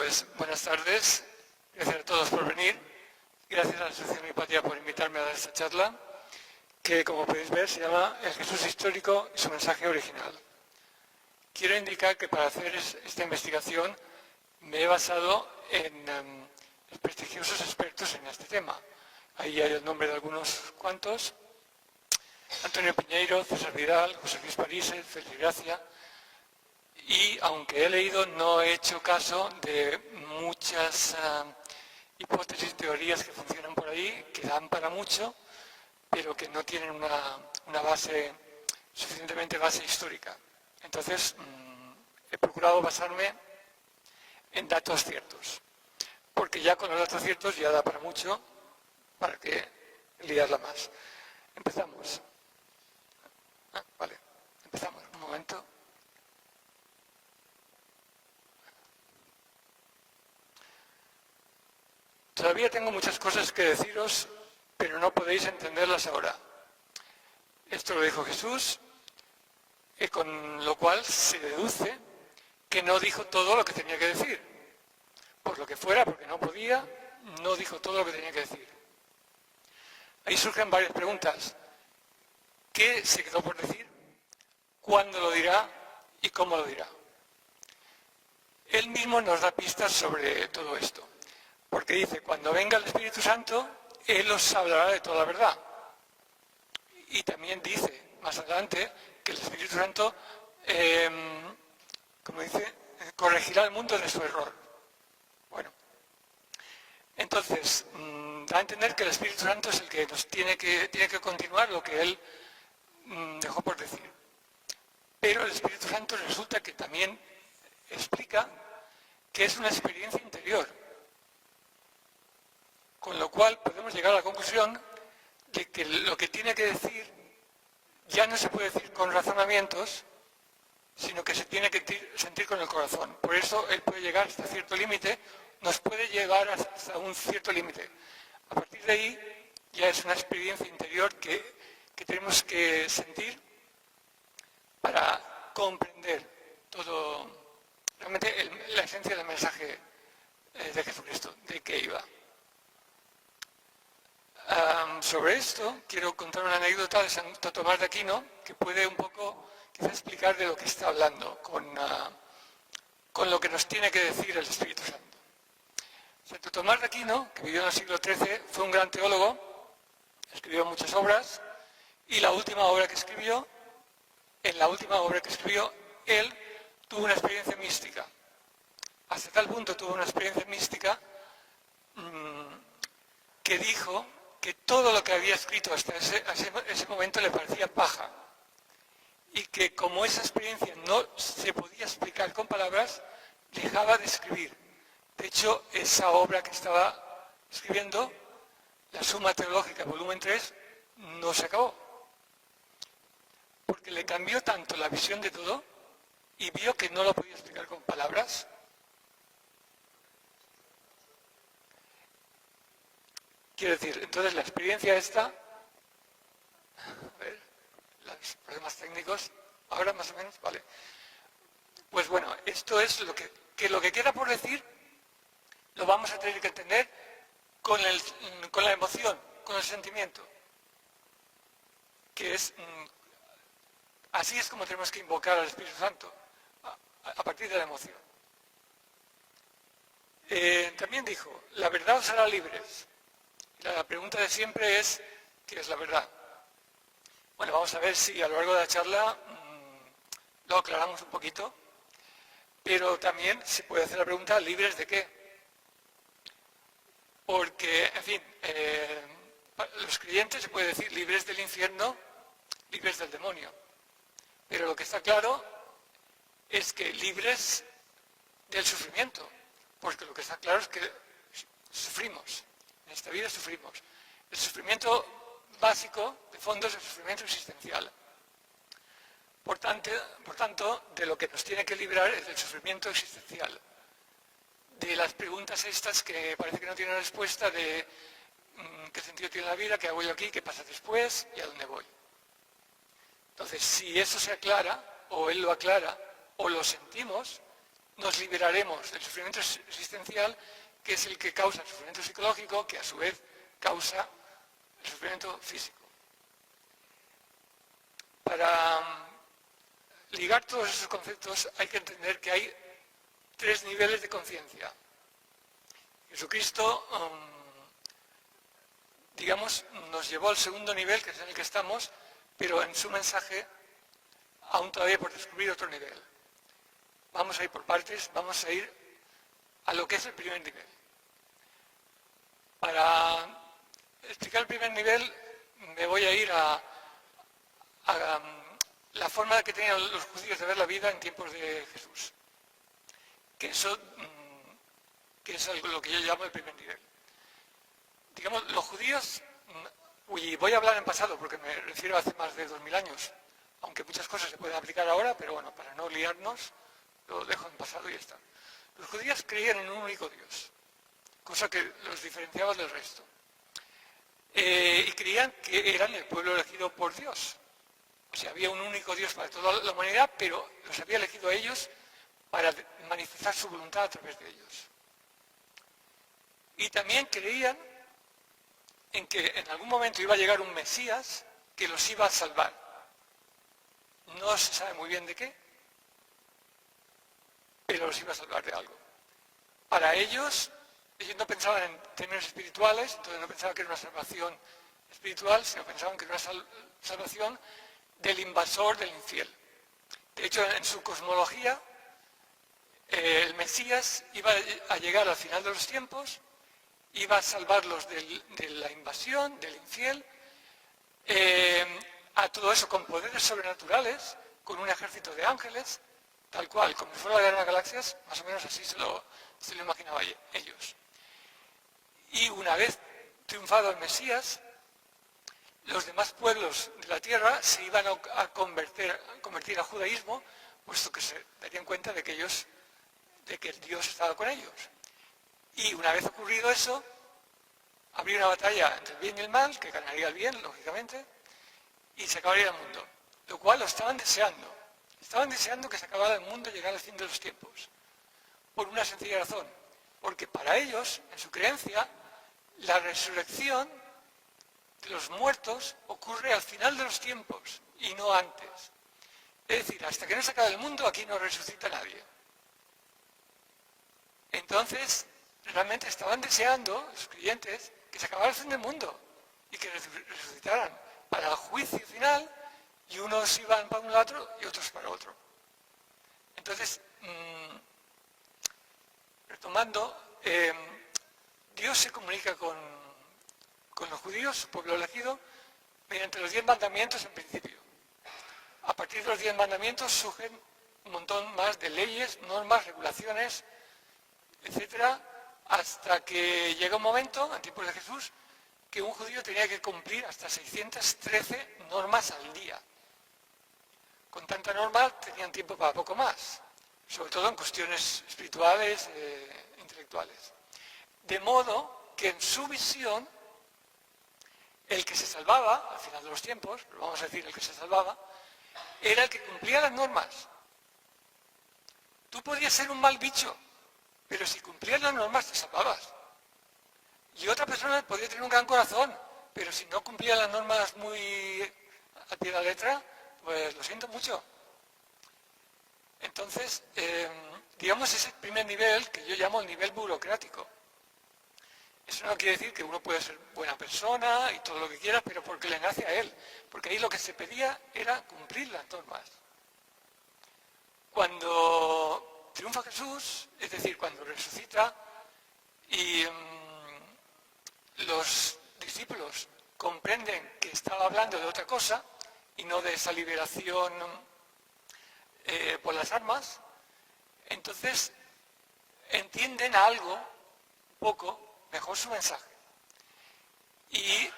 Pues buenas tardes, gracias a todos por venir, gracias a la Asociación Hipatia por invitarme a dar esta charla, que como podéis ver se llama El Jesús histórico y su mensaje original. Quiero indicar que para hacer esta investigación me he basado en prestigiosos expertos en este tema. Ahí hay el nombre de algunos cuantos: Antonio Piñeiro, César Vidal, José Luis Parise, Félix Gracia. Y aunque he leído, no he hecho caso de muchas hipótesis, teorías que funcionan por ahí, que dan para mucho, pero que no tienen una base, suficientemente base histórica. Entonces, he procurado basarme en datos ciertos, porque ya con los datos ciertos ya da para mucho, para que liarla más. Empezamos. Vale, empezamos. Un momento. Todavía tengo muchas cosas que deciros, pero no podéis entenderlas ahora. Esto lo dijo Jesús, con lo cual se deduce que no dijo todo lo que tenía que decir. Por lo que fuera, porque no podía, no dijo todo lo que tenía que decir. Ahí surgen varias preguntas. ¿Qué se quedó por decir? ¿Cuándo lo dirá? ¿Y cómo lo dirá? Él mismo nos da pistas sobre todo esto. Porque dice, cuando venga el Espíritu Santo, Él os hablará de toda la verdad. Y también dice, más adelante, que el Espíritu Santo, como dice, corregirá al mundo de su error. Bueno, entonces, da a entender que el Espíritu Santo es el que nos tiene que continuar lo que Él dejó por decir. Pero el Espíritu Santo resulta que también explica que es una experiencia interior. Con lo cual podemos llegar a la conclusión de que lo que tiene que decir ya no se puede decir con razonamientos, sino que se tiene que sentir con el corazón. Por eso él puede llegar hasta cierto límite, nos puede llevar hasta un cierto límite. A partir de ahí ya es una experiencia interior que tenemos que sentir para comprender todo, realmente la esencia del mensaje de Jesucristo, de qué iba. Sobre esto quiero contar una anécdota de Santo Tomás de Aquino que puede un poco quizá explicar de lo que está hablando con lo que nos tiene que decir el Espíritu Santo. Santo Tomás de Aquino, que vivió en el siglo XIII, fue un gran teólogo, escribió muchas obras, y en la última obra que escribió, él tuvo una experiencia mística. Hasta tal punto tuvo una experiencia mística que dijo que todo lo que había escrito hasta ese momento le parecía paja, y que como esa experiencia no se podía explicar con palabras, dejaba de escribir. De hecho, esa obra que estaba escribiendo, la Suma Teológica, volumen 3, no se acabó, porque le cambió tanto la visión de todo y vio que no lo podía explicar con palabras. Quiero decir, entonces la experiencia esta, a ver, los problemas técnicos, ahora más o menos, vale. Pues bueno, esto es lo que queda por decir, lo vamos a tener que entender con la emoción, con el sentimiento, que es, así es como tenemos que invocar al Espíritu Santo, a partir de la emoción. También dijo, la verdad os hará libres. La pregunta de siempre es, ¿qué es la verdad? Bueno, vamos a ver si a lo largo de la charla lo aclaramos un poquito, pero también se puede hacer la pregunta, ¿libres de qué? Porque, en fin, los creyentes se puede decir libres del infierno, libres del demonio, pero lo que está claro es que libres del sufrimiento, porque lo que está claro es que sufrimos. En esta vida sufrimos. El sufrimiento básico, de fondo, es el sufrimiento existencial. Por tanto, de lo que nos tiene que librar es del sufrimiento existencial. De las preguntas estas que parece que no tienen respuesta de qué sentido tiene la vida, qué hago yo aquí, qué pasa después y a dónde voy. Entonces, si eso se aclara, o él lo aclara, o lo sentimos, nos liberaremos del sufrimiento existencial, que es el que causa el sufrimiento psicológico, que a su vez causa el sufrimiento físico. Para ligar todos esos conceptos hay que entender que hay 3 niveles de conciencia. Jesucristo, digamos, nos llevó al segundo nivel, que es en el que estamos, pero en su mensaje aún todavía por descubrir otro nivel. Vamos a ir por partes, vamos a ir a lo que es el primer nivel. Para explicar el primer nivel me voy a ir a la forma que tenían los judíos de ver la vida en tiempos de Jesús. Que es lo que yo llamo el primer nivel. Digamos, los judíos, y voy a hablar en pasado porque me refiero a hace más de 2000 años, aunque muchas cosas se pueden aplicar ahora, pero bueno, para no liarnos, lo dejo en pasado y ya está. Los judíos creían en un único Dios, cosa que los diferenciaba del resto. Y creían que eran el pueblo elegido por Dios. O sea, había un único Dios para toda la humanidad, pero los había elegido a ellos para manifestar su voluntad a través de ellos. Y también creían en que en algún momento iba a llegar un Mesías que los iba a salvar. No se sabe muy bien de qué, pero los iba a salvar de algo. Para ellos no pensaban en términos espirituales, entonces no pensaban que era una salvación espiritual, sino pensaban que era una salvación del invasor, del infiel. De hecho, en su cosmología, el Mesías iba a llegar al final de los tiempos, iba a salvarlos de la invasión, del infiel, a todo eso con poderes sobrenaturales, con un ejército de ángeles, tal cual, como si fuera la guerra de las galaxias, más o menos así se lo imaginaban ellos. Y una vez triunfado el Mesías, los demás pueblos de la tierra se iban a convertir al judaísmo, puesto que se darían cuenta de que Dios estaba con ellos. Y una vez ocurrido eso, habría una batalla entre el bien y el mal, que ganaría el bien, lógicamente, y se acabaría el mundo. Lo cual lo estaban deseando. Estaban deseando que se acabara el mundo y llegara al fin de los tiempos. Por una sencilla razón. Porque para ellos, en su creencia, la resurrección de los muertos ocurre al final de los tiempos y no antes. Es decir, hasta que no se acabe el mundo, aquí no resucita nadie. Entonces, realmente estaban deseando, los creyentes, que se acabara el fin del mundo y que resucitaran para el juicio final, y unos iban para un lado y otros para otro. Entonces, retomando, Dios se comunica con los judíos, su pueblo elegido, mediante los 10 mandamientos en principio. A partir de los 10 mandamientos surgen un montón más de leyes, normas, regulaciones, etcétera, hasta que llega un momento, en tiempos de Jesús, que un judío tenía que cumplir hasta 613 normas al día. Con tanta norma tenían tiempo para poco más, sobre todo en cuestiones espirituales, intelectuales. De modo que en su visión, el que se salvaba, al final de los tiempos, pero vamos a decir el que se salvaba, era el que cumplía las normas. Tú podías ser un mal bicho, pero si cumplías las normas te salvabas. Y otra persona podía tener un gran corazón, pero si no cumplía las normas muy al pie de la letra, pues lo siento mucho. Entonces, digamos, ese primer nivel que yo llamo el nivel burocrático. Eso no quiere decir que uno puede ser buena persona y todo lo que quiera, pero porque le nace a él. Porque ahí lo que se pedía era cumplir las normas. Cuando triunfa Jesús, es decir, cuando resucita y los discípulos comprenden que estaba hablando de otra cosa y no de esa liberación por las armas, entonces entienden algo, un poco, mejor su mensaje. Y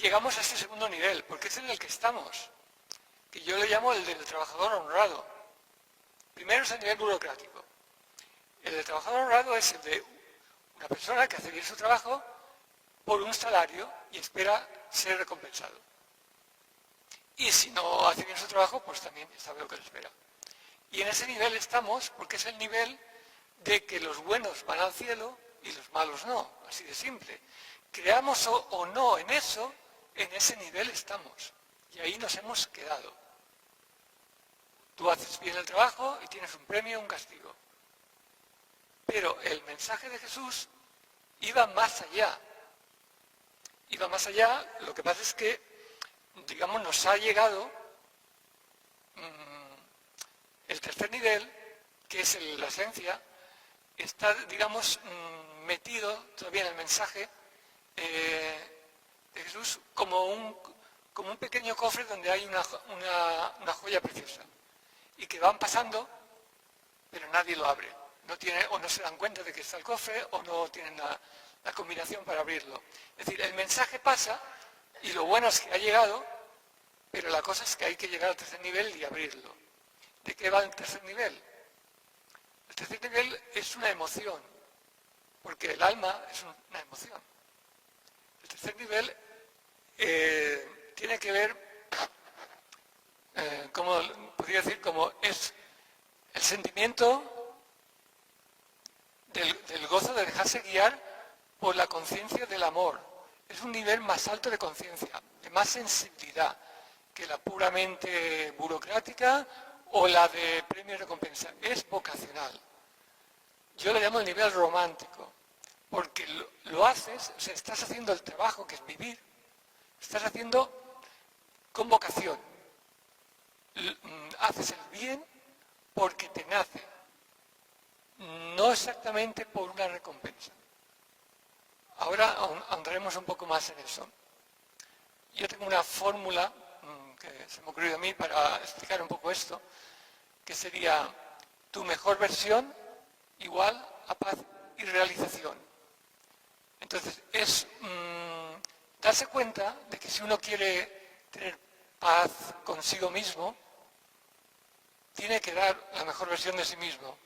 llegamos a este segundo nivel, porque es en el que estamos, que yo le llamo el del trabajador honrado. Primero es el nivel burocrático. El del trabajador honrado es el de una persona que hace bien su trabajo por un salario y espera ser recompensado. Y si no hace bien su trabajo, pues también sabe lo que le espera. Y en ese nivel estamos porque es el nivel de que los buenos van al cielo y los malos no, así de simple. Creamos o no en eso, en ese nivel estamos. Y ahí nos hemos quedado. Tú haces bien el trabajo y tienes un premio o un castigo. Pero el mensaje de Jesús iba más allá. Iba más allá, lo que pasa es que, digamos, nos ha llegado el tercer nivel, que es la esencia, está, digamos, metido todavía en el mensaje de Jesús como un pequeño cofre donde hay una joya preciosa. Y que van pasando, pero nadie lo abre. O no se dan cuenta de que está el cofre, o no tienen la combinación para abrirlo. Es decir, el mensaje pasa, y lo bueno es que ha llegado, pero la cosa es que hay que llegar al tercer nivel y abrirlo. ¿De qué va el tercer nivel? El tercer nivel es una emoción, porque el alma es una emoción. El tercer nivel tiene que ver, podría decir, como es el sentimiento del gozo de dejarse guiar por la conciencia del amor. Es un nivel más alto de conciencia, de más sensibilidad que la puramente burocrática o la de premio y recompensa. Es vocacional. Yo lo llamo el nivel romántico, porque lo haces, o sea, estás haciendo el trabajo que es vivir, estás haciendo con vocación. Haces el bien porque te nace, no exactamente por una recompensa. Ahora ahondaremos un poco más en eso. Yo tengo una fórmula que se me ha ocurrido a mí para explicar un poco esto, que sería tu mejor versión igual a paz y realización. Entonces, es darse cuenta de que si uno quiere tener paz consigo mismo, tiene que dar la mejor versión de sí mismo.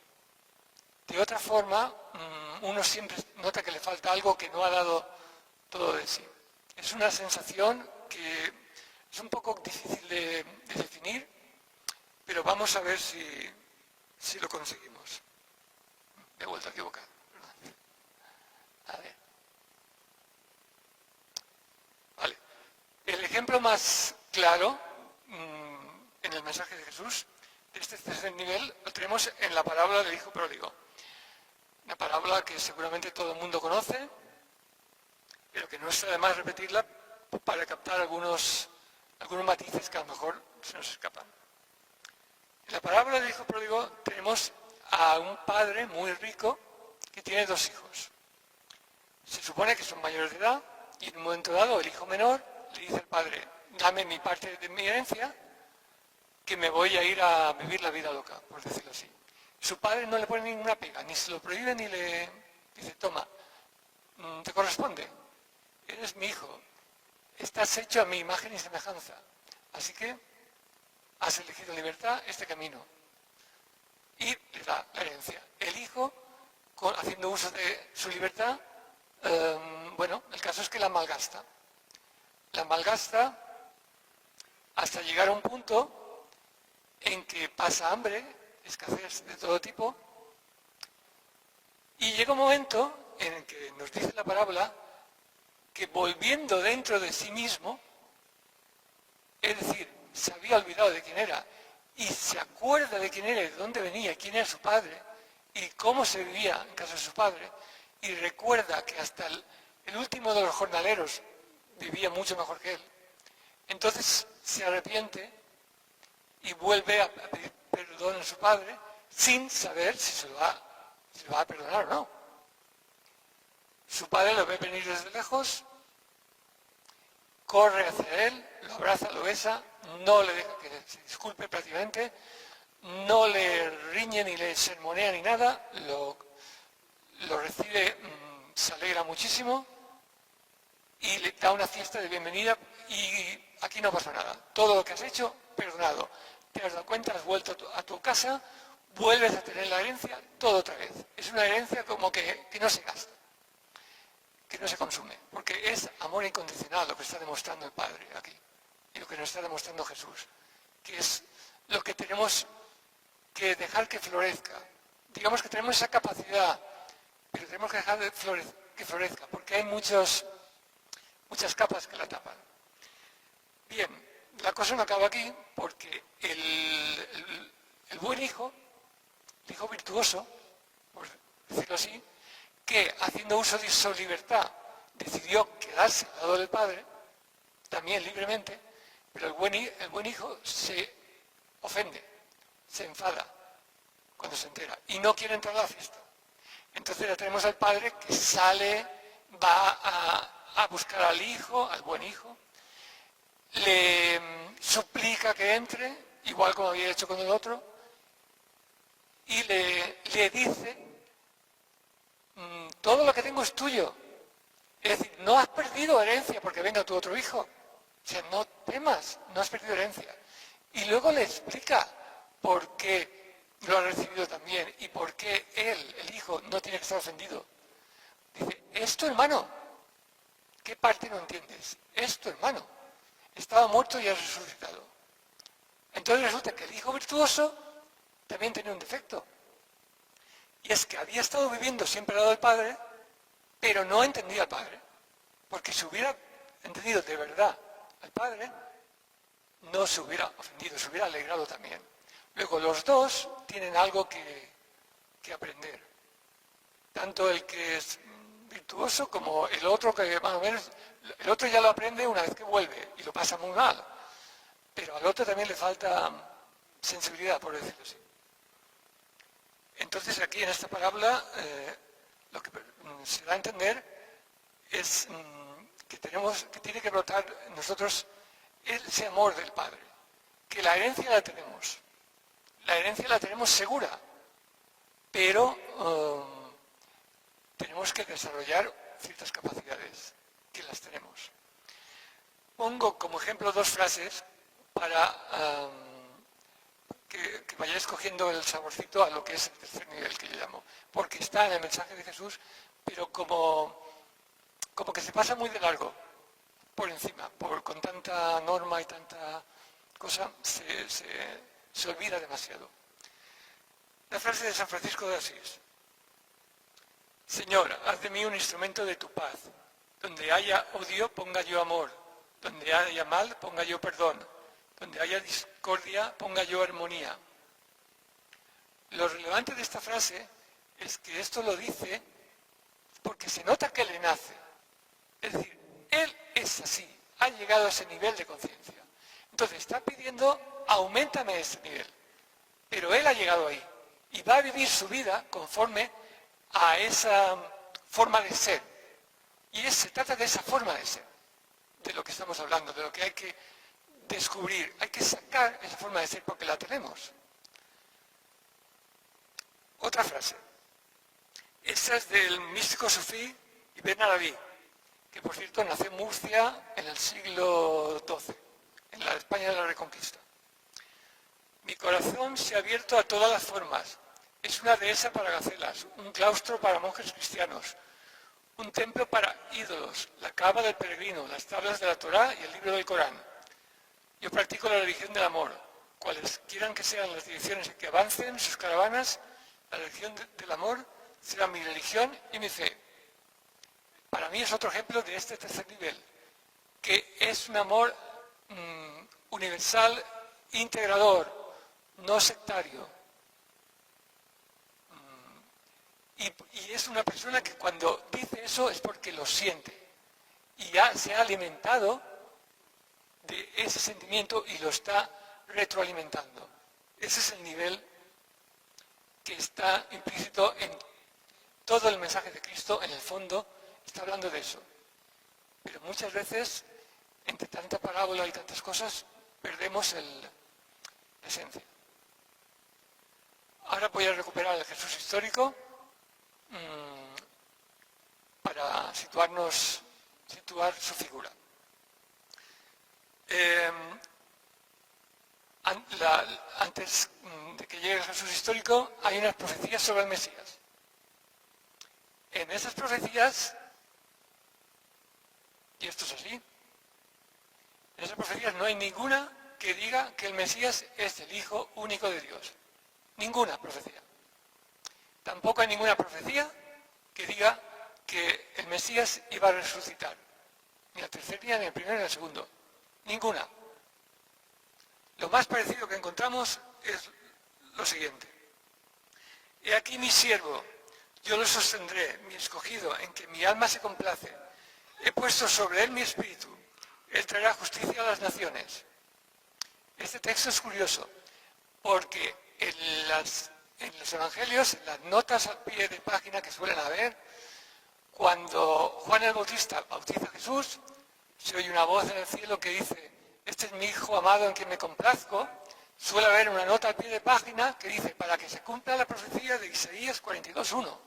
De otra forma, uno siempre nota que le falta algo, que no ha dado todo de sí. Es una sensación que es un poco difícil de definir, pero vamos a ver si lo conseguimos. Me he vuelto a equivocar. A ver. Vale. El ejemplo más claro en el mensaje de Jesús de este tercer nivel lo tenemos en la parábola del hijo pródigo. Una parábola que seguramente todo el mundo conoce, pero que no está de más repetirla para captar algunos matices que a lo mejor se nos escapan. En la parábola del hijo pródigo tenemos a un padre muy rico que tiene dos hijos. Se supone que son mayores de edad y en un momento dado el hijo menor le dice al padre: dame mi parte de mi herencia, que me voy a ir a vivir la vida loca, por decirlo así. Su padre no le pone ninguna pega, ni se lo prohíbe ni le dice: toma, te corresponde, eres mi hijo, estás hecho a mi imagen y semejanza, así que has elegido libertad este camino. Y le da la herencia. El hijo, haciendo uso de su libertad, el caso es que la malgasta. La malgasta hasta llegar a un punto en que pasa hambre, escasez de todo tipo, y llega un momento en el que nos dice la parábola que volviendo dentro de sí mismo, es decir, se había olvidado de quién era y se acuerda de quién era, de dónde venía, quién era su padre y cómo se vivía en casa de su padre, y recuerda que hasta el último de los jornaleros vivía mucho mejor que él. Entonces se arrepiente y vuelve a pedir perdón a su padre sin saber si se lo va a perdonar o no. Su padre lo ve venir desde lejos, corre hacia él, lo abraza, lo besa, no le deja que se disculpe prácticamente, no le riñe ni le sermonea ni nada, lo recibe, se alegra muchísimo y le da una fiesta de bienvenida y aquí no pasa nada. Todo lo que has hecho, perdonado. Te has dado cuenta, has vuelto a tu casa, vuelves a tener la herencia, todo otra vez. Es una herencia como que no se gasta, que no se consume, porque es amor incondicional lo que está demostrando el Padre aquí, y lo que nos está demostrando Jesús, que es lo que tenemos que dejar que florezca digamos que tenemos esa capacidad, pero tenemos que dejar que florezca, porque hay muchas capas que la tapan. Bien, la cosa no acaba aquí, porque el buen hijo, el hijo virtuoso, por decirlo así, que haciendo uso de su libertad decidió quedarse al lado del padre, también libremente, pero el buen hijo se ofende, se enfada cuando se entera y no quiere entrar a la fiesta. Entonces ya tenemos al padre que sale, va a buscar al hijo, al buen hijo, le suplica que entre, igual como había hecho con el otro, y le dice, todo lo que tengo es tuyo. Es decir, no has perdido herencia porque venga tu otro hijo. O sea, no temas, no has perdido herencia. Y luego le explica por qué lo ha recibido también y por qué él, el hijo, no tiene que estar ofendido. Dice, es tu hermano. ¿Qué parte no entiendes? Es tu hermano. Estaba muerto y ha resucitado. Entonces resulta que el hijo virtuoso también tenía un defecto. Y es que había estado viviendo siempre al lado del padre, pero no entendía al padre. Porque si hubiera entendido de verdad al padre, no se hubiera ofendido, se hubiera alegrado también. Luego los dos tienen algo que aprender. Tanto el que es virtuoso como el otro que más o menos, el otro ya lo aprende una vez que vuelve y lo pasa muy mal. Pero al otro también le falta sensibilidad, por decirlo así. Entonces aquí en esta parábola lo que se da a entender es que tiene que brotar en nosotros ese amor del Padre, que la herencia la tenemos segura, pero tenemos que desarrollar ciertas capacidades que las tenemos. Pongo como ejemplo dos frases para que vayáis cogiendo el saborcito a lo que es el tercer nivel que yo llamo, porque está en el mensaje de Jesús, pero como que se pasa muy de largo, por encima, con tanta norma y tanta cosa, se olvida demasiado. La frase de San Francisco de Asís: Señor, haz de mí un instrumento de tu paz. Donde haya odio, ponga yo amor. Donde haya mal, ponga yo perdón. Donde haya discordia, ponga yo armonía. Lo relevante de esta frase es que esto lo dice porque se nota que le nace. Es decir, él es así, ha llegado a ese nivel de conciencia. Entonces está pidiendo, auméntame ese nivel. Pero él ha llegado ahí y va a vivir su vida conforme a esa forma de ser. Y se trata de esa forma de ser, de lo que estamos hablando, de lo que hay que descubrir. Hay que sacar esa forma de ser porque la tenemos. Otra frase. Esta es del místico sufí Ibn Arabi, que por cierto nació en Murcia en el siglo XII, en la España de la Reconquista. Mi corazón se ha abierto a todas las formas. Es una dehesa para gacelas, un claustro para monjes cristianos, un templo para ídolos, la cava del peregrino, las tablas de la Torá y el libro del Corán. Yo practico la religión del amor. Cuales quieran que sean las direcciones en que avancen sus caravanas, la religión del amor será mi religión y mi fe. Para mí es otro ejemplo de este tercer nivel, que es un amor universal, integrador, no sectario. Y es una persona que cuando dice eso es porque lo siente y ya se ha alimentado de ese sentimiento y lo está retroalimentando. Ese es el nivel que está implícito en todo el mensaje de Cristo, en el fondo, está hablando de eso. Pero muchas veces, entre tanta parábola y tantas cosas, perdemos la esencia. Ahora voy a recuperar el Jesús histórico para situar su figura. Antes de que llegue el Jesús histórico, hay unas profecías sobre el Mesías. En esas profecías, y esto es así, en esas profecías no hay ninguna que diga que el Mesías es el Hijo único de Dios. Ninguna profecía. Tampoco hay ninguna profecía que diga que el Mesías iba a resucitar. Ni al tercer día, ni al primero, ni al segundo. Ninguna. Lo más parecido que encontramos es lo siguiente. He aquí mi siervo, yo lo sostendré, mi escogido, en que mi alma se complace. He puesto sobre él mi espíritu. Él traerá justicia a las naciones. Este texto es curioso, porque en los evangelios, en las notas al pie de página que suelen haber, cuando Juan el Bautista bautiza a Jesús, se oye una voz en el cielo que dice, este es mi hijo amado en quien me complazco. Suele haber una nota al pie de página que dice, para que se cumpla la profecía de Isaías 42.1.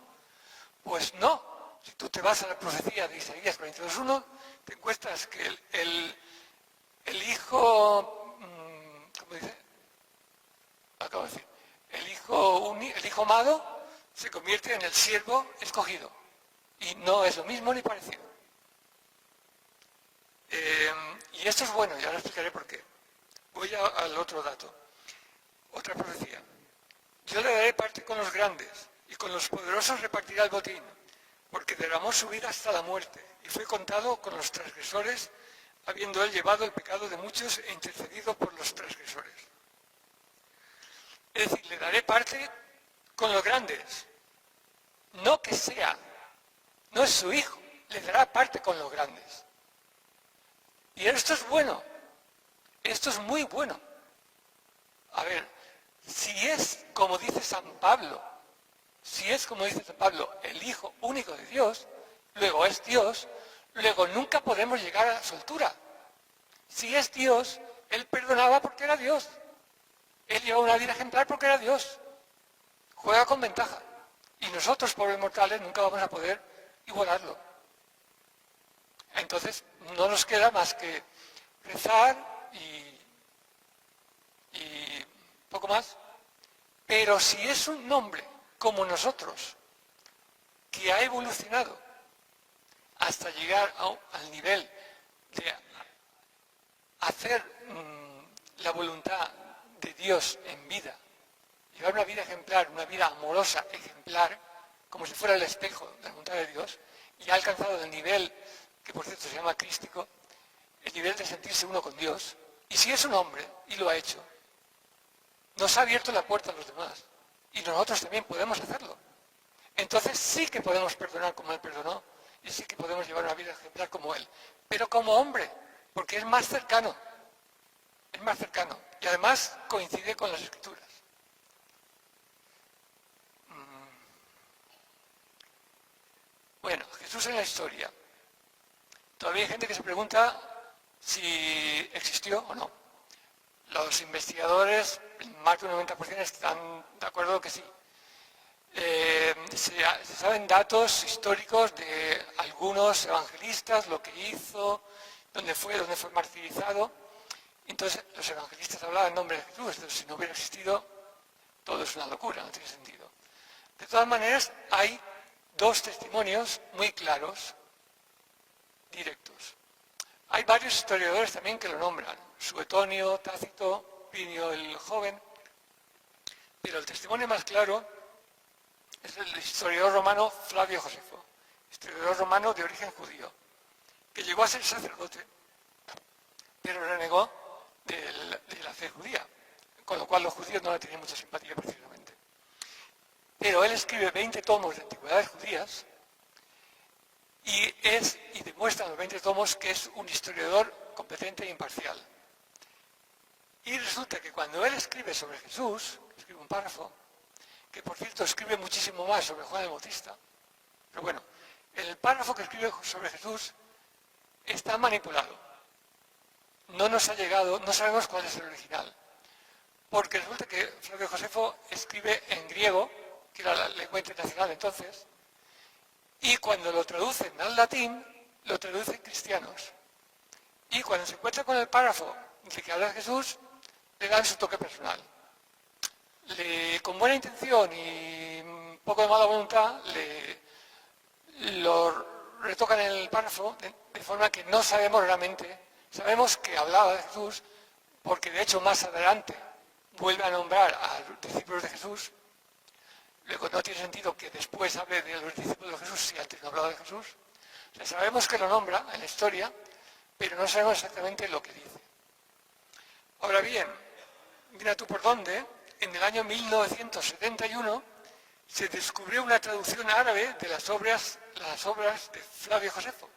Pues no, si tú te vas a la profecía de Isaías 42.1, te encuentras que el hijo, ¿cómo dice? Acabo de decir, el hijo amado se convierte en el siervo escogido. Y no es lo mismo ni parecido. Y esto es bueno, ya lo explicaré por qué. Voy al otro dato. Otra profecía. Yo le daré parte con los grandes, y con los poderosos repartirá el botín, porque derramó su vida hasta la muerte, y fue contado con los transgresores, habiendo él llevado el pecado de muchos e intercedido por los transgresores. Es decir, le daré parte con los grandes. No que sea, no es su hijo, le dará parte con los grandes. Y esto es bueno, esto es muy bueno. A ver, si es como dice San Pablo, el Hijo único de Dios, luego es Dios, luego nunca podemos llegar a la soltura. Si es Dios, Él perdonaba porque era Dios. Él lleva una vida ejemplar porque era Dios. Juega con ventaja. Y nosotros, pobres mortales, nunca vamos a poder igualarlo. Entonces, no nos queda más que rezar y poco más. Pero si es un nombre como nosotros, que ha evolucionado hasta llegar al nivel de hacer la voluntad de Dios en vida, llevar una vida ejemplar, una vida amorosa ejemplar, como si fuera el espejo de la voluntad de Dios, y ha alcanzado el nivel, que por cierto se llama crístico, el nivel de sentirse uno con Dios, y si es un hombre, y lo ha hecho, nos ha abierto la puerta a los demás, y nosotros también podemos hacerlo. Entonces sí que podemos perdonar como Él perdonó, y sí que podemos llevar una vida ejemplar como Él, pero como hombre, porque es más cercano, y además coincide con las Escrituras. Bueno, Jesús en la historia. Todavía hay gente que se pregunta si existió o no. Los investigadores, más de un 90%, están de acuerdo que sí. Se saben datos históricos de algunos evangelistas, lo que hizo, dónde fue martirizado. Entonces, los evangelistas hablaban en nombre de Jesús. Entonces, si no hubiera existido, todo es una locura, no tiene sentido. De todas maneras, hay dos testimonios muy claros, directos. Hay varios historiadores también que lo nombran, Suetonio, Tácito, Plinio el Joven, pero el testimonio más claro es el historiador romano Flavio Josefo, historiador romano de origen judío, que llegó a ser sacerdote, pero renegó de la fe judía, con lo cual los judíos no le tenían mucha simpatía precisamente. Pero él escribe 20 tomos de antigüedades judías y demuestra en los 20 tomos que es un historiador competente e imparcial. Y resulta que cuando él escribe sobre Jesús, escribe un párrafo, que por cierto escribe muchísimo más sobre Juan el Bautista, pero bueno, el párrafo que escribe sobre Jesús está manipulado. No nos ha llegado, no sabemos cuál es el original, porque resulta que Flavio Josefo escribe en griego, que era la lengua internacional entonces, y cuando lo traducen al latín, lo traducen cristianos. Y cuando se encuentra con el párrafo de que habla de Jesús, le dan su toque personal. Con buena intención y un poco de mala voluntad, lo retocan en el párrafo de forma que no sabemos realmente. Sabemos que hablaba de Jesús, porque de hecho más adelante vuelve a nombrar a los discípulos de Jesús. Luego no tiene sentido que después hable de los discípulos de Jesús si antes no hablaba de Jesús. O sea, sabemos que lo nombra en la historia, pero no sabemos exactamente lo que dice. Ahora bien, mira tú por dónde, en el año 1971 se descubrió una traducción árabe de las obras de Flavio Josefo.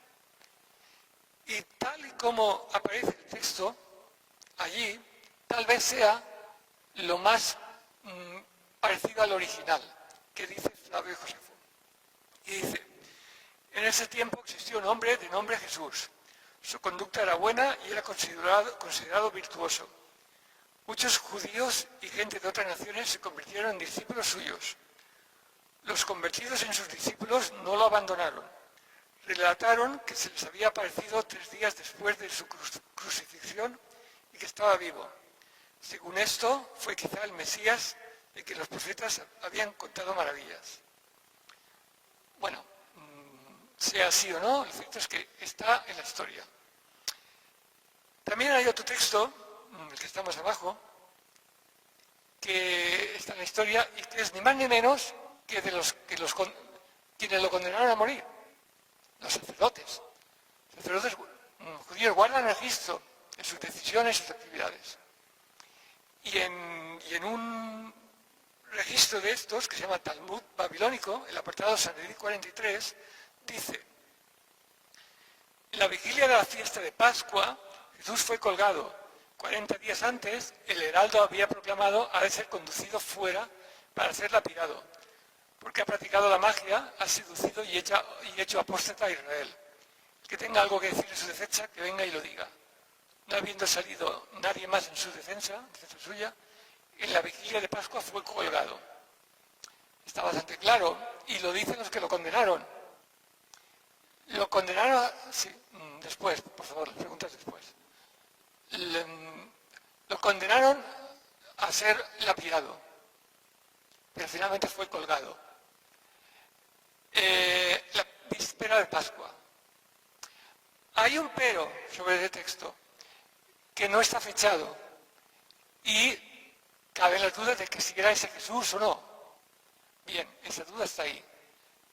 Y tal y como aparece el texto allí, tal vez sea lo más parecido al original que dice Flavio Josefo. Y dice: en ese tiempo existió un hombre de nombre Jesús. Su conducta era buena y era considerado virtuoso. Muchos judíos y gente de otras naciones se convirtieron en discípulos suyos. Los convertidos en sus discípulos no lo abandonaron. Relataron que se les había aparecido 3 días después de su crucifixión y que estaba vivo. Según esto, fue quizá el Mesías de que los profetas habían contado maravillas. Bueno, sea así o no, el cierto es que está en la historia. También hay otro texto, el que está más abajo, que está en la historia y que es ni más ni menos que de quienes lo condenaron a morir, los sacerdotes. Los sacerdotes judíos guardan registro de sus decisiones y sus actividades. Y en un registro de estos, que se llama Talmud babilónico, el apartado Sanedrín 43, dice: en la vigilia de la fiesta de Pascua, Jesús fue colgado. 40 días antes, el heraldo había proclamado: ha de ser conducido fuera para ser lapidado, porque ha practicado la magia, ha seducido y hecho apóstata a Israel. El que tenga algo que decir en su defensa, que venga y lo diga. No habiendo salido nadie más en su defensa suya, en la vigilia de Pascua fue colgado. Está bastante claro, y lo dicen los que lo condenaron. Lo condenaron, sí, después, por favor, las preguntas después. Lo condenaron a ser lapidado, pero finalmente fue colgado. La víspera de Pascua. Hay un pero sobre ese texto, que no está fechado, y cabe la duda de que si era ese Jesús o no. Bien, esa duda está ahí,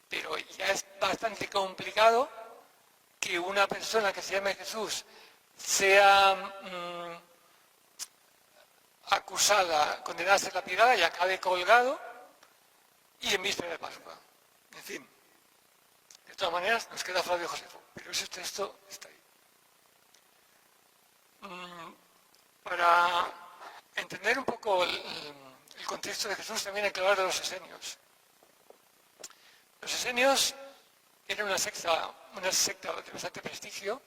pero ya es bastante complicado que una persona que se llame Jesús sea acusada, condenada a ser lapidada y acabe colgado y en víspera de Pascua. En fin, de todas maneras nos queda Flavio Josefo, pero ese texto está ahí. Para entender un poco el contexto de Jesús también hay que hablar de los esenios. Los esenios eran una secta de bastante prestigio.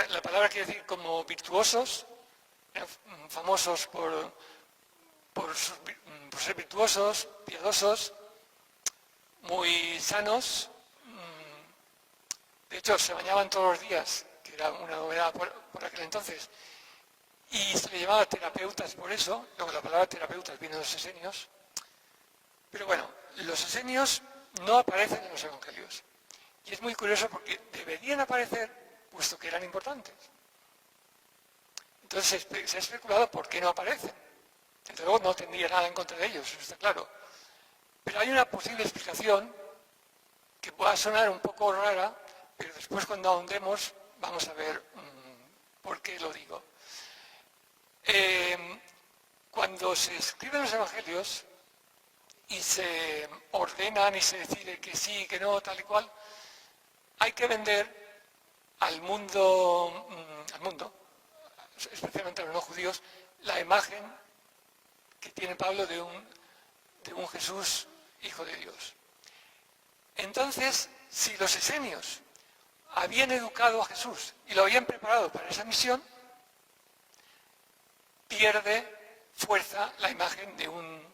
La palabra quiere decir como virtuosos, eran famosos por ser virtuosos, piadosos, muy sanos. De hecho, se bañaban todos los días, que era una novedad por aquel entonces, y se le llamaba terapeutas por eso. Luego la palabra terapeutas viene de los esenios. Pero bueno, los esenios no aparecen en los evangelios. Y es muy curioso porque deberían aparecer, puesto que eran importantes. Entonces se ha especulado por qué no aparecen. Desde luego no tendría nada en contra de ellos, eso está claro. Pero hay una posible explicación que pueda sonar un poco rara, pero después cuando ahondemos vamos a ver por qué lo digo. Cuando se escriben los evangelios y se ordenan y se decide que sí, que no, tal y cual, hay que vender al mundo, especialmente a los no judíos, la imagen que tiene Pablo de un Jesús, hijo de Dios. Entonces, si los esenios habían educado a Jesús y lo habían preparado para esa misión, pierde fuerza la imagen de un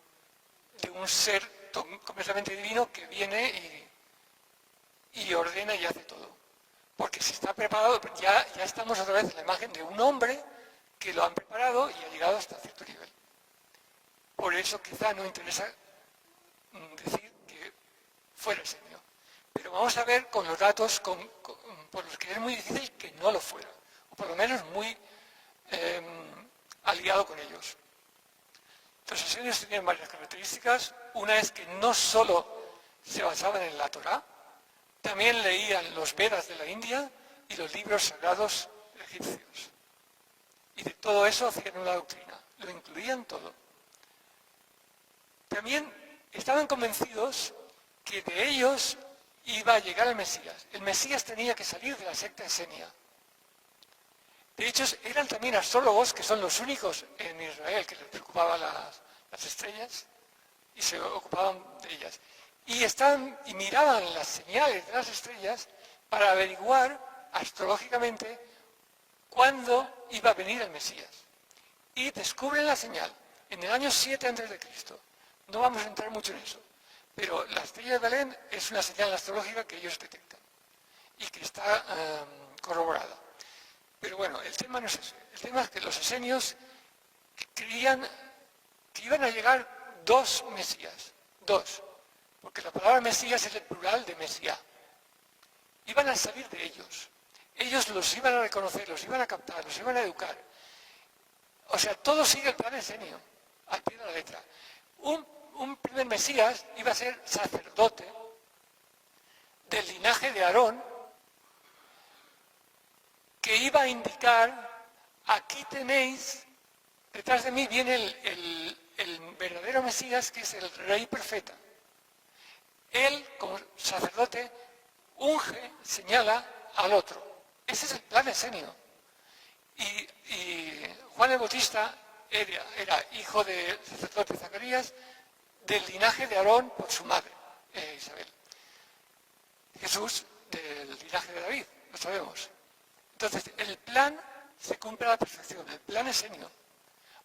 ser completamente divino que viene y ordena y hace todo. Porque si está preparado, ya estamos otra vez en la imagen de un hombre que lo han preparado y ha llegado hasta cierto nivel. Por eso quizá no interesa decir que fuera el Señor. Pero vamos a ver con los datos por los que es muy difícil que no lo fuera, o por lo menos muy aliado con ellos. Los esenios tenían varias características. Una es que no solo se basaban en la Torá, también leían los Vedas de la India y los libros sagrados egipcios. Y de todo eso hacían una doctrina, lo incluían todo. También estaban convencidos que de ellos iba a llegar el Mesías. El Mesías tenía que salir de la secta esenia. De hecho, eran también astrólogos, que son los únicos en Israel que les preocupaban las estrellas y se ocupaban de ellas. Y miraban las señales de las estrellas para averiguar astrológicamente cuándo iba a venir el Mesías. Y descubren la señal en el año 7 a.C. No vamos a entrar mucho en eso, pero la estrella de Belén es una señal astrológica que ellos detectan y que está corroborada. Pero bueno, el tema no es ese. El tema es que los esenios creían que iban a llegar dos Mesías, dos, porque la palabra Mesías es el plural de Mesías. Iban a salir de ellos. Ellos los iban a reconocer, los iban a captar, los iban a educar. O sea, todo sigue el plan esenio, al pie de la letra. Un primer Mesías iba a ser sacerdote del linaje de Aarón, que iba a indicar, aquí tenéis, detrás de mí viene el verdadero Mesías, que es el rey profeta. Él, como sacerdote, unge, señala al otro. Ese es el plan esenio. Y Juan el Bautista era hijo del sacerdote Zacarías, del linaje de Aarón por su madre, Isabel. Jesús, del linaje de David, lo sabemos. Entonces, el plan se cumple a la perfección, el plan esenio.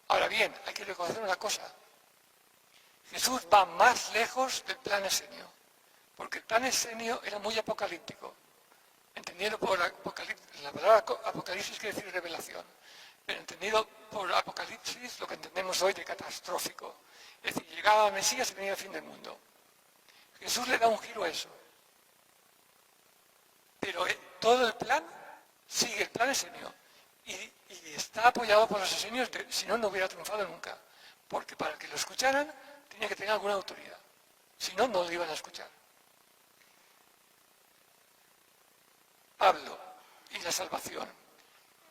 Ahora bien, hay que reconocer una cosa. Jesús va más lejos del plan esenio, porque el plan esenio era muy apocalíptico. Entendido por apocalipsis, la palabra apocalipsis quiere decir revelación, pero entendido por apocalipsis lo que entendemos hoy de catastrófico. Es decir, llegaba el Mesías y venía el fin del mundo. Jesús le da un giro a eso. Pero todo el plan sigue el plan esenio y está apoyado por los esenios, si no, no hubiera triunfado nunca. Porque para que lo escucharan tenía que tener alguna autoridad. Si no, no lo iban a escuchar. Pablo y la salvación.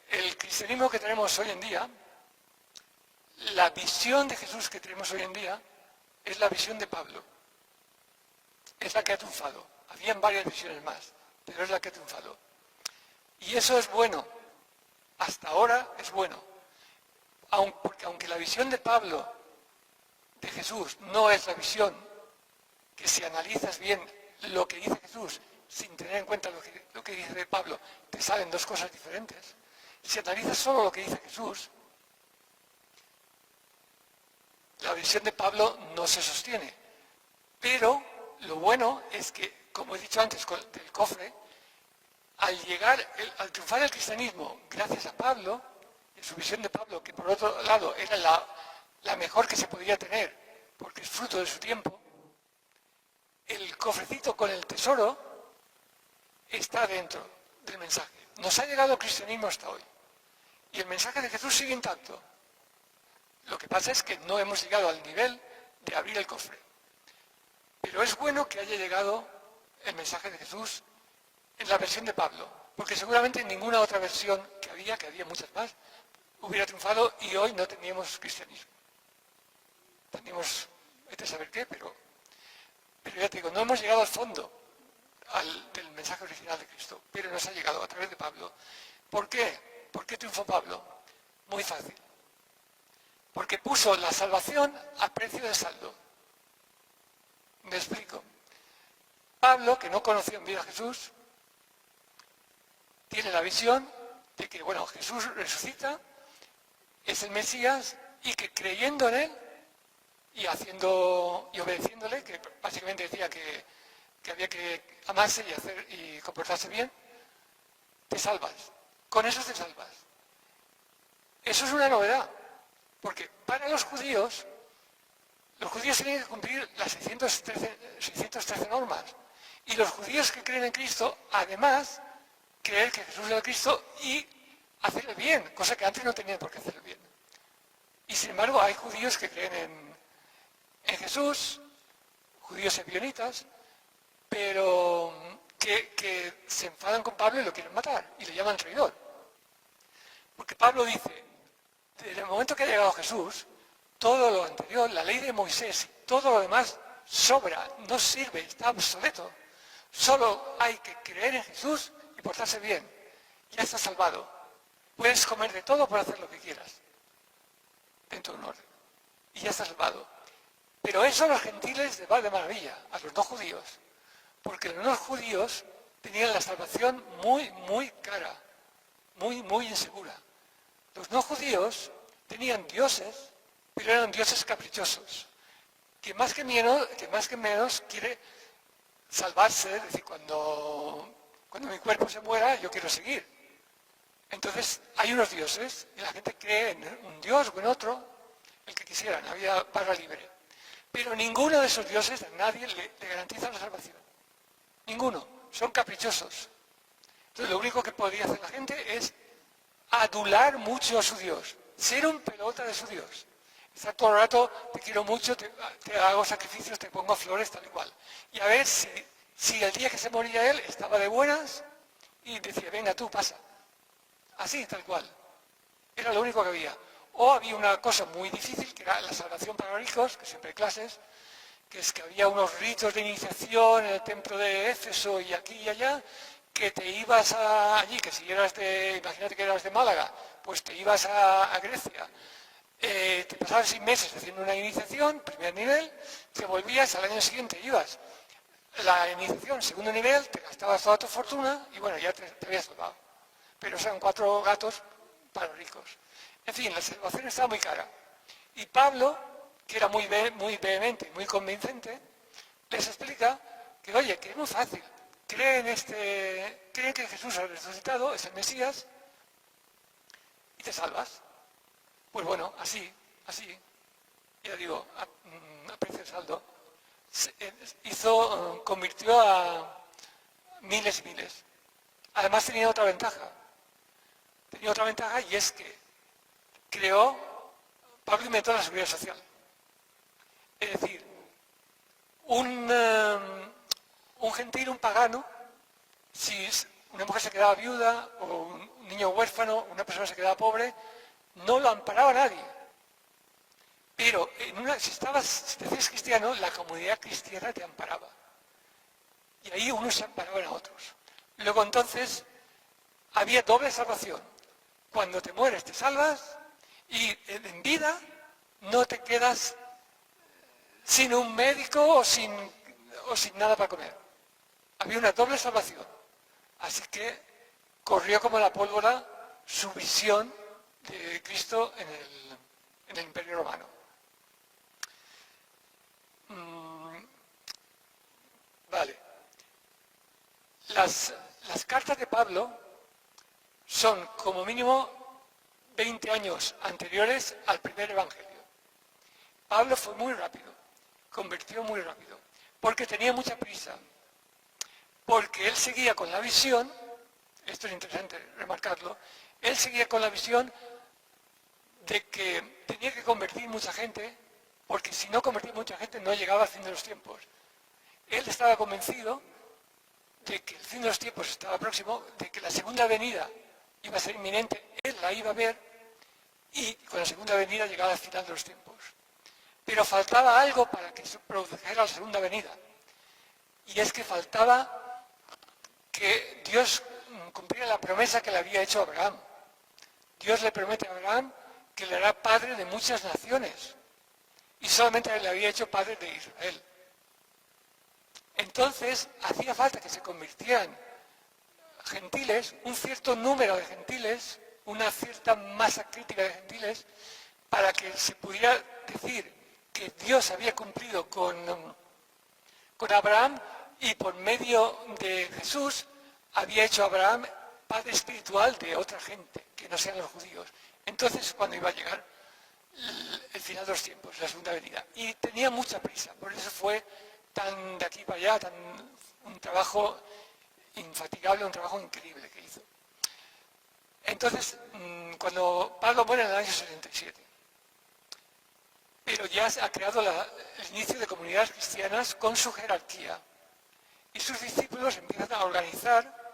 El cristianismo que tenemos hoy en día, la visión de Jesús que tenemos hoy en día, es la visión de Pablo. Es la que ha triunfado. Habían varias visiones más, pero es la que ha triunfado. Y eso es bueno. Hasta ahora es bueno. Porque aunque la visión de Pablo, de Jesús, no es la visión que si analizas bien lo que dice Jesús, sin tener en cuenta lo que dice Pablo, te salen dos cosas diferentes. Si analizas solo lo que dice Jesús, la visión de Pablo no se sostiene. Pero lo bueno es que, como he dicho antes del cofre, al triunfar el cristianismo gracias a Pablo, y su visión de Pablo, que por otro lado era la mejor que se podía tener, porque es fruto de su tiempo, el cofrecito con el tesoro está dentro del mensaje. Nos ha llegado el cristianismo hasta hoy. Y el mensaje de Jesús sigue intacto. Lo que pasa es que no hemos llegado al nivel de abrir el cofre. Pero es bueno que haya llegado el mensaje de Jesús en la versión de Pablo, porque seguramente en ninguna otra versión que había muchas más, hubiera triunfado y hoy no tendríamos cristianismo. Tendríamos, vete a saber qué, pero ya te digo, no hemos llegado al fondo del mensaje original de Cristo, pero nos ha llegado a través de Pablo. ¿Por qué? ¿Por qué triunfó Pablo? Muy fácil. Porque puso la salvación a precio de saldo. Me explico. Pablo, que no conoció en vida a Jesús, tiene la visión de que, bueno, Jesús resucita, es el Mesías, y que creyendo en él y obedeciéndole, que básicamente decía que había que amarse y comportarse bien, te salvas. Con eso te salvas. Eso es una novedad, porque para los judíos tienen que cumplir las 613 normas. Y los judíos que creen en Cristo, además, creer que Jesús es el Cristo y hacer el bien, cosa que antes no tenían por qué hacer el bien. Y sin embargo hay judíos que creen en Jesús, judíos ebionitas, pero que se enfadan con Pablo y lo quieren matar y le llaman traidor. Porque Pablo dice, desde el momento que ha llegado Jesús, todo lo anterior, la ley de Moisés, todo lo demás sobra, no sirve, está obsoleto. Solo hay que creer en Jesús y portarse bien. Ya estás salvado. Puedes comer de todo por hacer lo que quieras, dentro de un orden. Y ya estás salvado. Pero eso a los gentiles les va de maravilla, a los no judíos. Porque los no judíos tenían la salvación muy, muy cara, muy, muy insegura. Los no judíos tenían dioses, pero eran dioses caprichosos, que más que menos quiere salvarse, es decir, cuando mi cuerpo se muera, yo quiero seguir. Entonces, hay unos dioses, y la gente cree en un dios o en otro, el que quisieran, había barra libre. Pero ninguno de esos dioses, a nadie le garantiza la salvación. Ninguno, son caprichosos. Entonces, lo único que podría hacer la gente es adular mucho a su Dios, ser un pelota de su Dios. Estar todo el rato, te quiero mucho, te hago sacrificios, te pongo flores, tal y cual. Y a ver si el día que se moría él estaba de buenas y decía, venga tú, pasa. Así, tal cual. Era lo único que había. O había una cosa muy difícil, que era la salvación para los ricos, que siempre hay clases, que es que había unos ritos de iniciación en el templo de Éfeso y aquí y allá, que te ibas allí, que si eras imagínate que eras de Málaga, pues te ibas a Grecia, te pasabas 6 meses haciendo una iniciación, primer nivel, te volvías, al año siguiente ibas. La iniciación, segundo nivel, te gastabas toda tu fortuna y bueno, ya te habías salvado. Pero eran 4 gatos para los ricos. En fin, la salvación estaba muy cara. Y Pablo, que era muy vehemente, muy convincente, les explica que, oye, que es muy fácil. Creen que Jesús ha resucitado, es el Mesías, y te salvas. Pues bueno, así, ya digo, a precio saldo, convirtió a miles y miles. Además tenía otra ventaja. Y es que Pablo inventó la seguridad social. Es decir, un gentil, un pagano, si una mujer se quedaba viuda o un niño huérfano, una persona se quedaba pobre, no lo amparaba nadie. Pero si te hacías cristiano, la comunidad cristiana te amparaba. Y ahí unos se amparaban a otros. Luego entonces había doble salvación. Cuando te mueres te salvas y en vida no te quedas sin un médico o sin nada para comer. Había una doble salvación. Así que corrió como la pólvora su visión de Cristo en el Imperio Romano. Vale. Las cartas de Pablo son como mínimo 20 años anteriores al primer evangelio. Pablo fue muy rápido, convirtió muy rápido, porque tenía mucha prisa, porque él seguía con la visión, esto es interesante remarcarlo, él seguía con la visión de que tenía que convertir mucha gente, porque si no convertía mucha gente no llegaba al fin de los tiempos. Él estaba convencido de que el fin de los tiempos estaba próximo, de que la segunda venida iba a ser inminente, él la iba a ver y con la segunda venida llegaba al final de los tiempos. Pero faltaba algo para que se produjera la segunda venida. Y es que faltaba que Dios cumpliera la promesa que le había hecho a Abraham. Dios le promete a Abraham que le hará padre de muchas naciones. Y solamente le había hecho padre de Israel. Entonces hacía falta que se convirtieran gentiles, un cierto número de gentiles, una cierta masa crítica de gentiles, para que se pudiera decir que Dios había cumplido con Abraham y por medio de Jesús había hecho a Abraham padre espiritual de otra gente, que no sean los judíos. Entonces, cuando iba a llegar el final de los tiempos, la segunda venida. Y tenía mucha prisa, por eso fue tan de aquí para allá, un trabajo infatigable, un trabajo increíble que hizo. Entonces, cuando Pablo muere en el año 67, pero ya ha creado el inicio de comunidades cristianas con su jerarquía. Y sus discípulos empiezan a organizar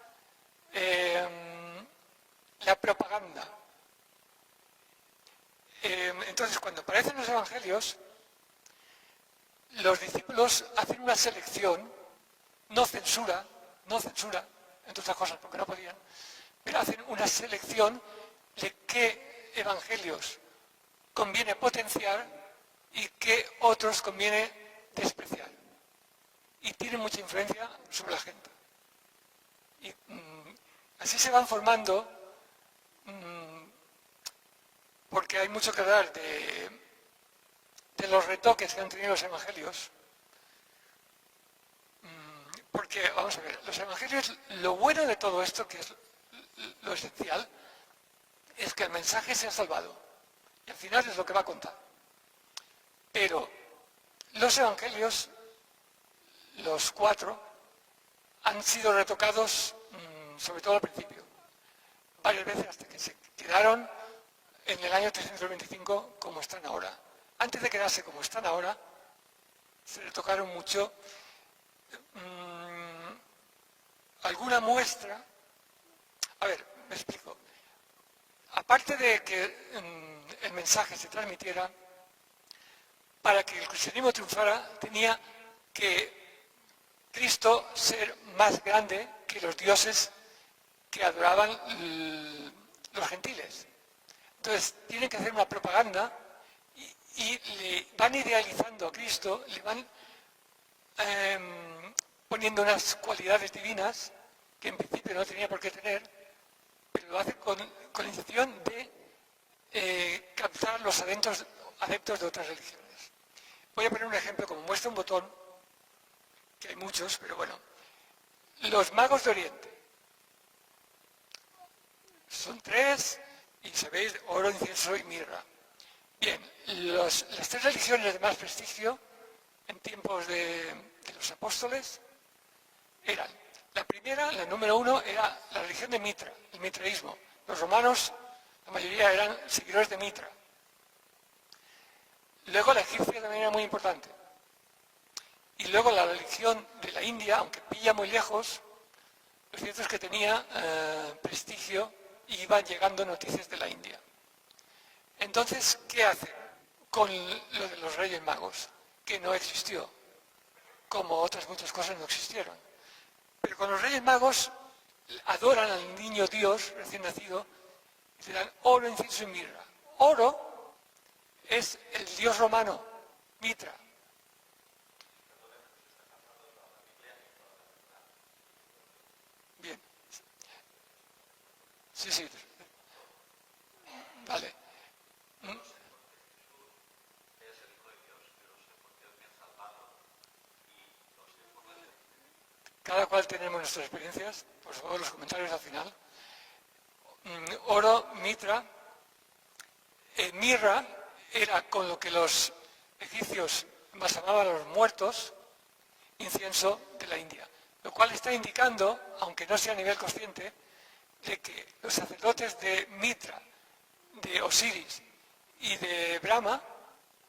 la propaganda. Entonces, cuando aparecen los evangelios, los discípulos hacen una selección, no censura, entre otras cosas porque no podían, pero hacen una selección de qué evangelios conviene potenciar y qué otros conviene despreciar. Y tienen mucha influencia sobre la gente. Y así se van formando, porque hay mucho que hablar de los retoques que han tenido los evangelios. Porque, vamos a ver, los evangelios, lo bueno de todo esto, que es lo esencial, es que el mensaje se ha salvado. Y al final es lo que va a contar. Pero los evangelios, los 4, han sido retocados, sobre todo al principio, varias veces hasta que se quedaron en el año 325 como están ahora. Antes de quedarse como están ahora, se retocaron mucho. Alguna muestra. A ver, me explico. Aparte de que el mensaje se transmitiera, para que el cristianismo triunfara, tenía que Cristo ser más grande que los dioses que adoraban los gentiles. Entonces, tienen que hacer una propaganda y le van idealizando a Cristo, le van poniendo unas cualidades divinas que en principio no tenía por qué tener, pero lo hace con la intención de captar a los adeptos de otras religiones. Voy a poner un ejemplo, como muestra un botón, que hay muchos, pero bueno. Los magos de Oriente. Son 3, y sabéis, oro, incienso y mirra. Bien, las 3 religiones de más prestigio en tiempos de los apóstoles eran, la primera, la número 1, era la religión de Mitra, el mitraísmo. Los romanos, la mayoría eran seguidores de Mitra. Luego la egipcia también era muy importante. Y luego la religión de la India, aunque pilla muy lejos, lo cierto es que tenía prestigio y iban llegando noticias de la India. Entonces, ¿qué hacen con lo de los Reyes Magos? Que no existió, como otras muchas cosas no existieron. Pero con los Reyes Magos adoran al niño Dios recién nacido y le dan oro, incienso y mirra. Oro es el dios romano, Mitra. Bien. Sí. Vale. Cada cual tenemos nuestras experiencias, por favor los comentarios al final. Oro, mitra, mirra era con lo que los egipcios embalsamaban a los muertos, incienso de la India. Lo cual está indicando, aunque no sea a nivel consciente, de que los sacerdotes de Mitra, de Osiris y de Brahma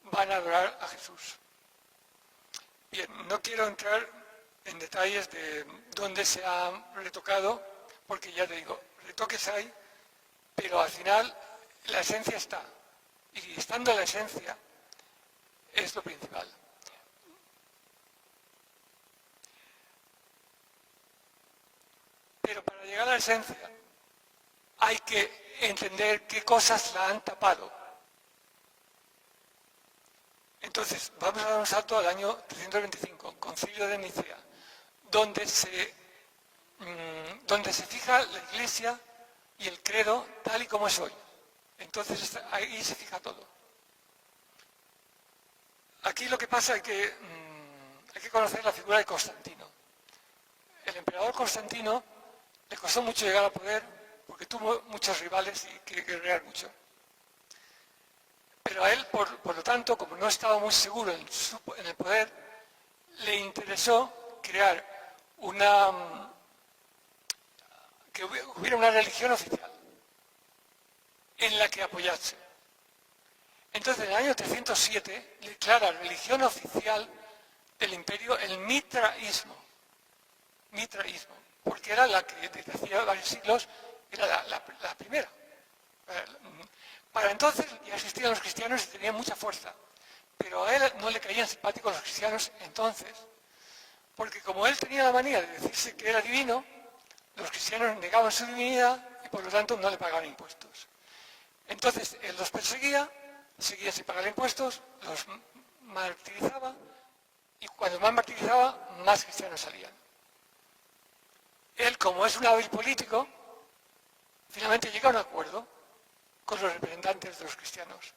van a adorar a Jesús. Bien, no quiero entrar en detalles de dónde se ha retocado, porque ya te digo, retoques hay, pero al final la esencia está. Y estando la esencia, es lo principal. Pero para llegar a la esencia, hay que entender qué cosas la han tapado. Entonces, vamos a dar un salto al año 325, Concilio de Nicea, donde se fija la Iglesia y el credo tal y como es hoy. Entonces, ahí se fija todo. Aquí lo que pasa es que hay que conocer la figura de Constantino. El emperador Constantino le costó mucho llegar al poder porque tuvo muchos rivales y que guerrear mucho. Pero a él, por lo tanto, como no estaba muy seguro en el poder, le interesó crear que hubiera una religión oficial en la que apoyarse. Entonces, en el año 307 declara religión oficial del imperio el mitraísmo. Mitraísmo, porque era la que desde hacía varios siglos era la primera. Para entonces ya existían los cristianos y tenían mucha fuerza, pero a él no le caían simpáticos los cristianos entonces, porque como él tenía la manía de decirse que era divino, los cristianos negaban su divinidad y por lo tanto no le pagaban impuestos. Entonces él los perseguía, seguía sin pagar impuestos, los martirizaba y cuando más martirizaba, más cristianos salían. Él, como es un hábil político, finalmente llega a un acuerdo con los representantes de los cristianos.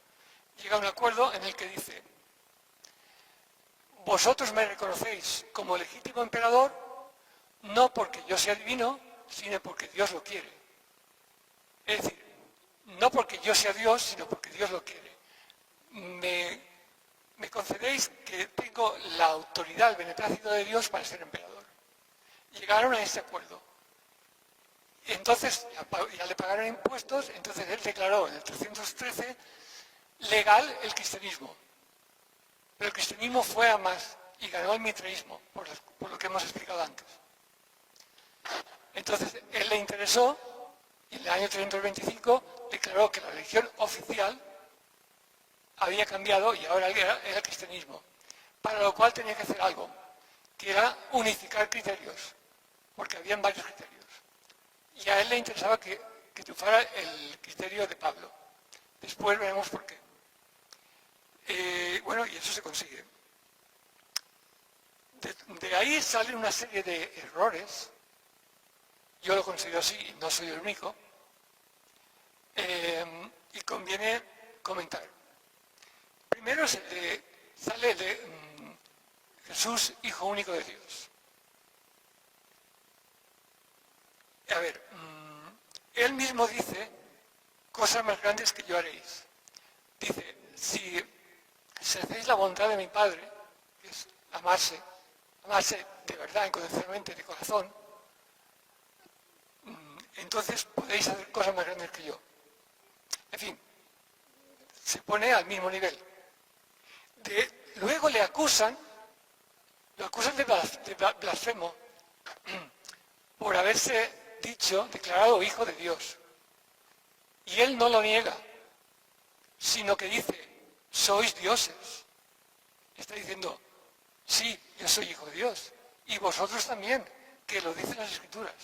Llega a un acuerdo en el que dice: vosotros me reconocéis como legítimo emperador, no porque yo sea divino, sino porque Dios lo quiere. Es decir, no porque yo sea Dios, sino porque Dios lo quiere. Me concedéis que tengo la autoridad, el beneplácito de Dios para ser emperador. Llegaron a ese acuerdo. Y entonces ya le pagaron impuestos, entonces él declaró en el 313 legal el cristianismo. Pero el cristianismo fue a más y ganó el mitraísmo, por lo que hemos explicado antes. Entonces él le interesó y en el año 325 declaró que la religión oficial había cambiado y ahora era el cristianismo, para lo cual tenía que hacer algo, que era unificar criterios, porque habían varios criterios. Y a él le interesaba que triunfara el criterio de Pablo. Después veremos por qué. Bueno, y eso se consigue. De ahí salen una serie de errores. Yo lo considero así, y no soy el único. Y conviene comentar. Primero sale de Jesús, Hijo único de Dios. A ver, él mismo dice cosas más grandes que yo haréis. Dice, si hacéis la voluntad de mi Padre, que es amarse de verdad, incondicionalmente, de corazón, entonces podéis hacer cosas más grandes que yo. En fin, se pone al mismo nivel. Luego lo acusan de blasfemo por haberse declarado hijo de Dios. Y él no lo niega, sino que dice, sois dioses. Está diciendo, sí, yo soy hijo de Dios. Y vosotros también, que lo dicen las Escrituras.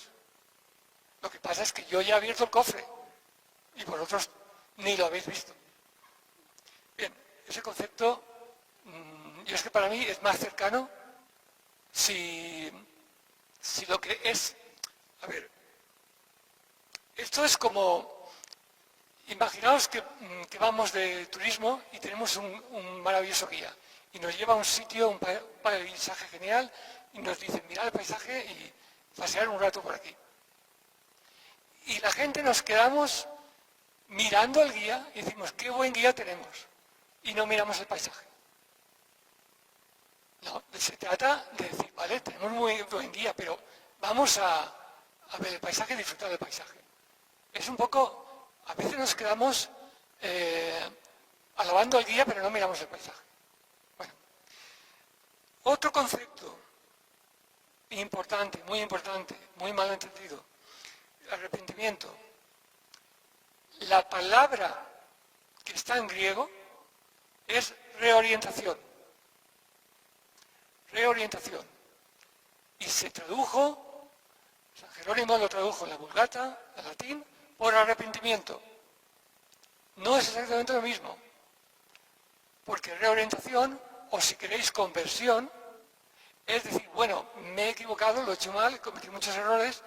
Lo que pasa es que yo ya he abierto el cofre y vosotros ni lo habéis visto. Bien, ese concepto, yo es que para mí es más cercano si lo que es... A ver, esto es como... Imaginaos que vamos de turismo y tenemos un maravilloso guía y nos lleva a un sitio, un paisaje genial y nos dice, mirad el paisaje y pasear un rato por aquí. Y la gente nos quedamos mirando al guía y decimos, qué buen guía tenemos, y no miramos el paisaje. No, se trata de decir, vale, tenemos muy buen guía, pero vamos a ver el paisaje y disfrutar del paisaje. Es un poco... A veces nos quedamos alabando al guía, pero no miramos el paisaje. Bueno, otro concepto importante, muy mal entendido, el arrepentimiento. La palabra que está en griego es reorientación. Reorientación. Y se tradujo, San Jerónimo lo tradujo en la Vulgata, en latín, por arrepentimiento. No es exactamente lo mismo, porque reorientación, o si queréis conversión, es decir, bueno, me he equivocado, lo he hecho mal, he cometido muchos errores,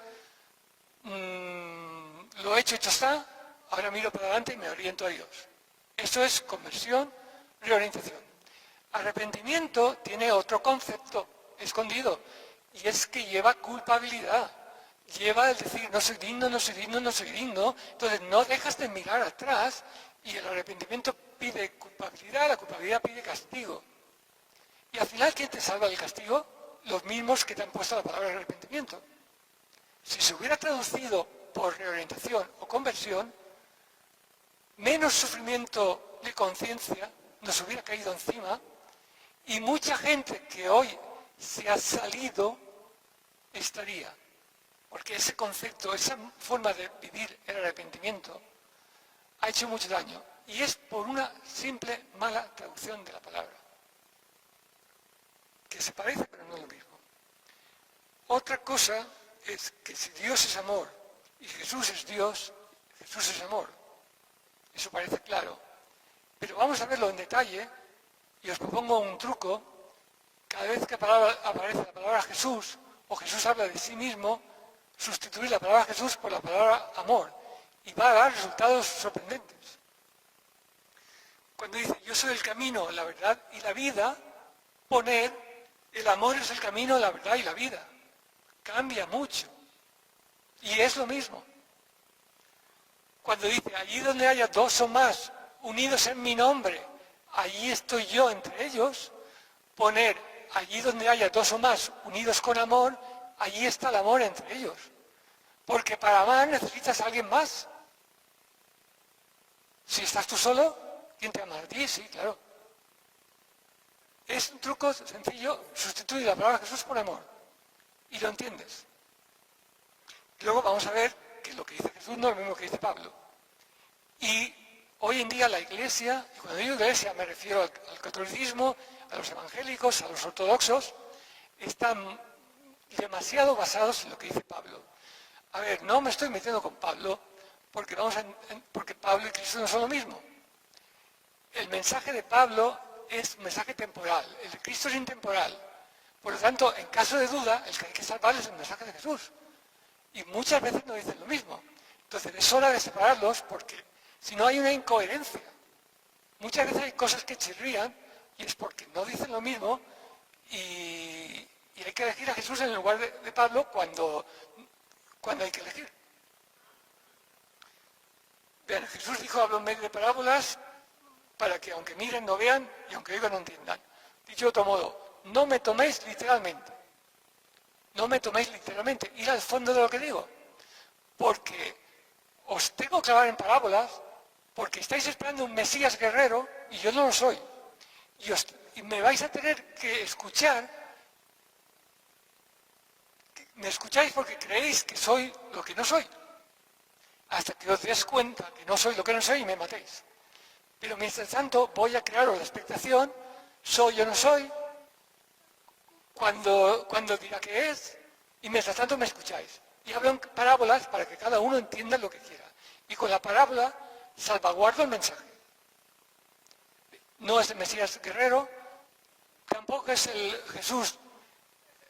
lo he hecho está, ahora miro para adelante y me oriento a Dios. Eso es conversión, reorientación. Arrepentimiento tiene otro concepto escondido, y es que lleva culpabilidad. Lleva el decir, no soy digno, no soy digno, no soy digno. Entonces no dejas de mirar atrás y el arrepentimiento pide culpabilidad, la culpabilidad pide castigo. Y al final, ¿quién te salva del castigo? Los mismos que te han puesto la palabra arrepentimiento. Si se hubiera traducido por reorientación o conversión, menos sufrimiento de conciencia nos hubiera caído encima y mucha gente que hoy se ha salido estaría. Porque ese concepto, esa forma de vivir el arrepentimiento ha hecho mucho daño. Y es por una simple mala traducción de la palabra. Que se parece, pero no es lo mismo. Otra cosa es que si Dios es amor y Jesús es Dios, Jesús es amor. Eso parece claro. Pero vamos a verlo en detalle y os propongo un truco. Cada vez que aparece la palabra Jesús o Jesús habla de sí mismo, sustituir la palabra Jesús por la palabra amor y va a dar resultados sorprendentes. Cuando dice yo soy el camino, la verdad y la vida, poner el amor es el camino, la verdad y la vida. Cambia mucho. Y es lo mismo. Cuando dice allí donde haya dos o más unidos en mi nombre, allí estoy yo entre ellos, poner allí donde haya dos o más unidos con amor, allí está el amor entre ellos. Porque para amar necesitas a alguien más. Si estás tú solo, ¿quién te ama a ti? Sí, claro. Es un truco sencillo, sustituir la palabra Jesús por amor. Y lo entiendes. Luego vamos a ver que lo que dice Jesús no es lo mismo que dice Pablo. Y hoy en día la Iglesia, y cuando digo Iglesia me refiero al catolicismo, a los evangélicos, a los ortodoxos, están demasiado basados en lo que dice Pablo. A ver, no me estoy metiendo con Pablo, porque Pablo y Cristo no son lo mismo. El mensaje de Pablo es un mensaje temporal, el de Cristo es intemporal. Por lo tanto, en caso de duda, el que hay que salvar es el mensaje de Jesús. Y muchas veces no dicen lo mismo. Entonces es hora de separarlos porque si no hay una incoherencia. Muchas veces hay cosas que chirrían y es porque no dicen lo mismo y hay que elegir a Jesús en lugar de Pablo cuando hay que elegir. Bien, Jesús dijo, hablo en medio de parábolas para que aunque miren no vean y aunque oigan no entiendan. Dicho de otro modo, no me toméis literalmente. No me toméis literalmente. Ir al fondo de lo que digo. Porque os tengo que hablar en parábolas porque estáis esperando un Mesías guerrero y yo no lo soy. Y me vais a tener que escuchar. Me escucháis porque creéis que soy lo que no soy. Hasta que os des cuenta que no soy lo que no soy y me matéis. Pero mientras tanto voy a crearos la expectación, soy o no soy, cuando dirá que es, y mientras tanto me escucháis. Y hablo en parábolas para que cada uno entienda lo que quiera. Y con la parábola salvaguardo el mensaje. No es el Mesías guerrero, tampoco es el Jesús,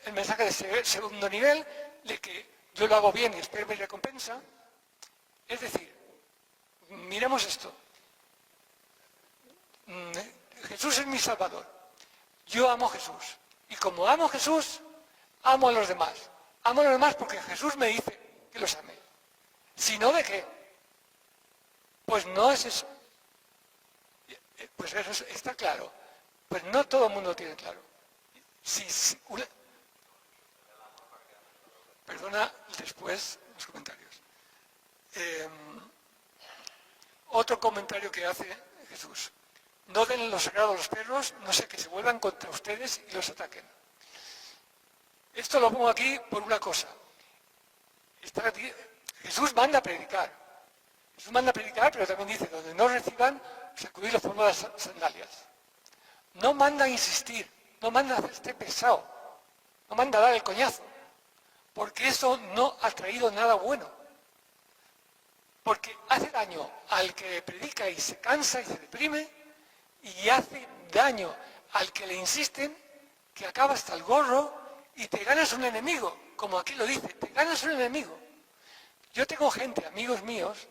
el mensaje de segundo nivel, de que yo lo hago bien y espero mi recompensa. Es decir, miremos esto. Jesús es mi Salvador. Yo amo a Jesús. Y como amo a Jesús, amo a los demás. Amo a los demás porque Jesús me dice que los ame. Si no, ¿de qué? Pues no es eso. Pues eso está claro. Pues no todo el mundo lo tiene claro. Perdona después los comentarios. Otro comentario que hace Jesús. No den lo sagrado a los perros, no sea que se vuelvan contra ustedes y los ataquen. Esto lo pongo aquí por una cosa. Jesús manda a predicar. Jesús manda a predicar, pero también dice, donde no reciban, sacudir los polvos de las sandalias. No manda a insistir, no manda a hacerte pesado, no manda a dar el coñazo, porque eso no ha traído nada bueno. Porque hace daño al que predica y se cansa y se deprime, y hace daño al que le insisten, que acaba hasta el gorro y te ganas un enemigo, como aquí lo dice, te ganas un enemigo. Yo tengo gente, amigos míos,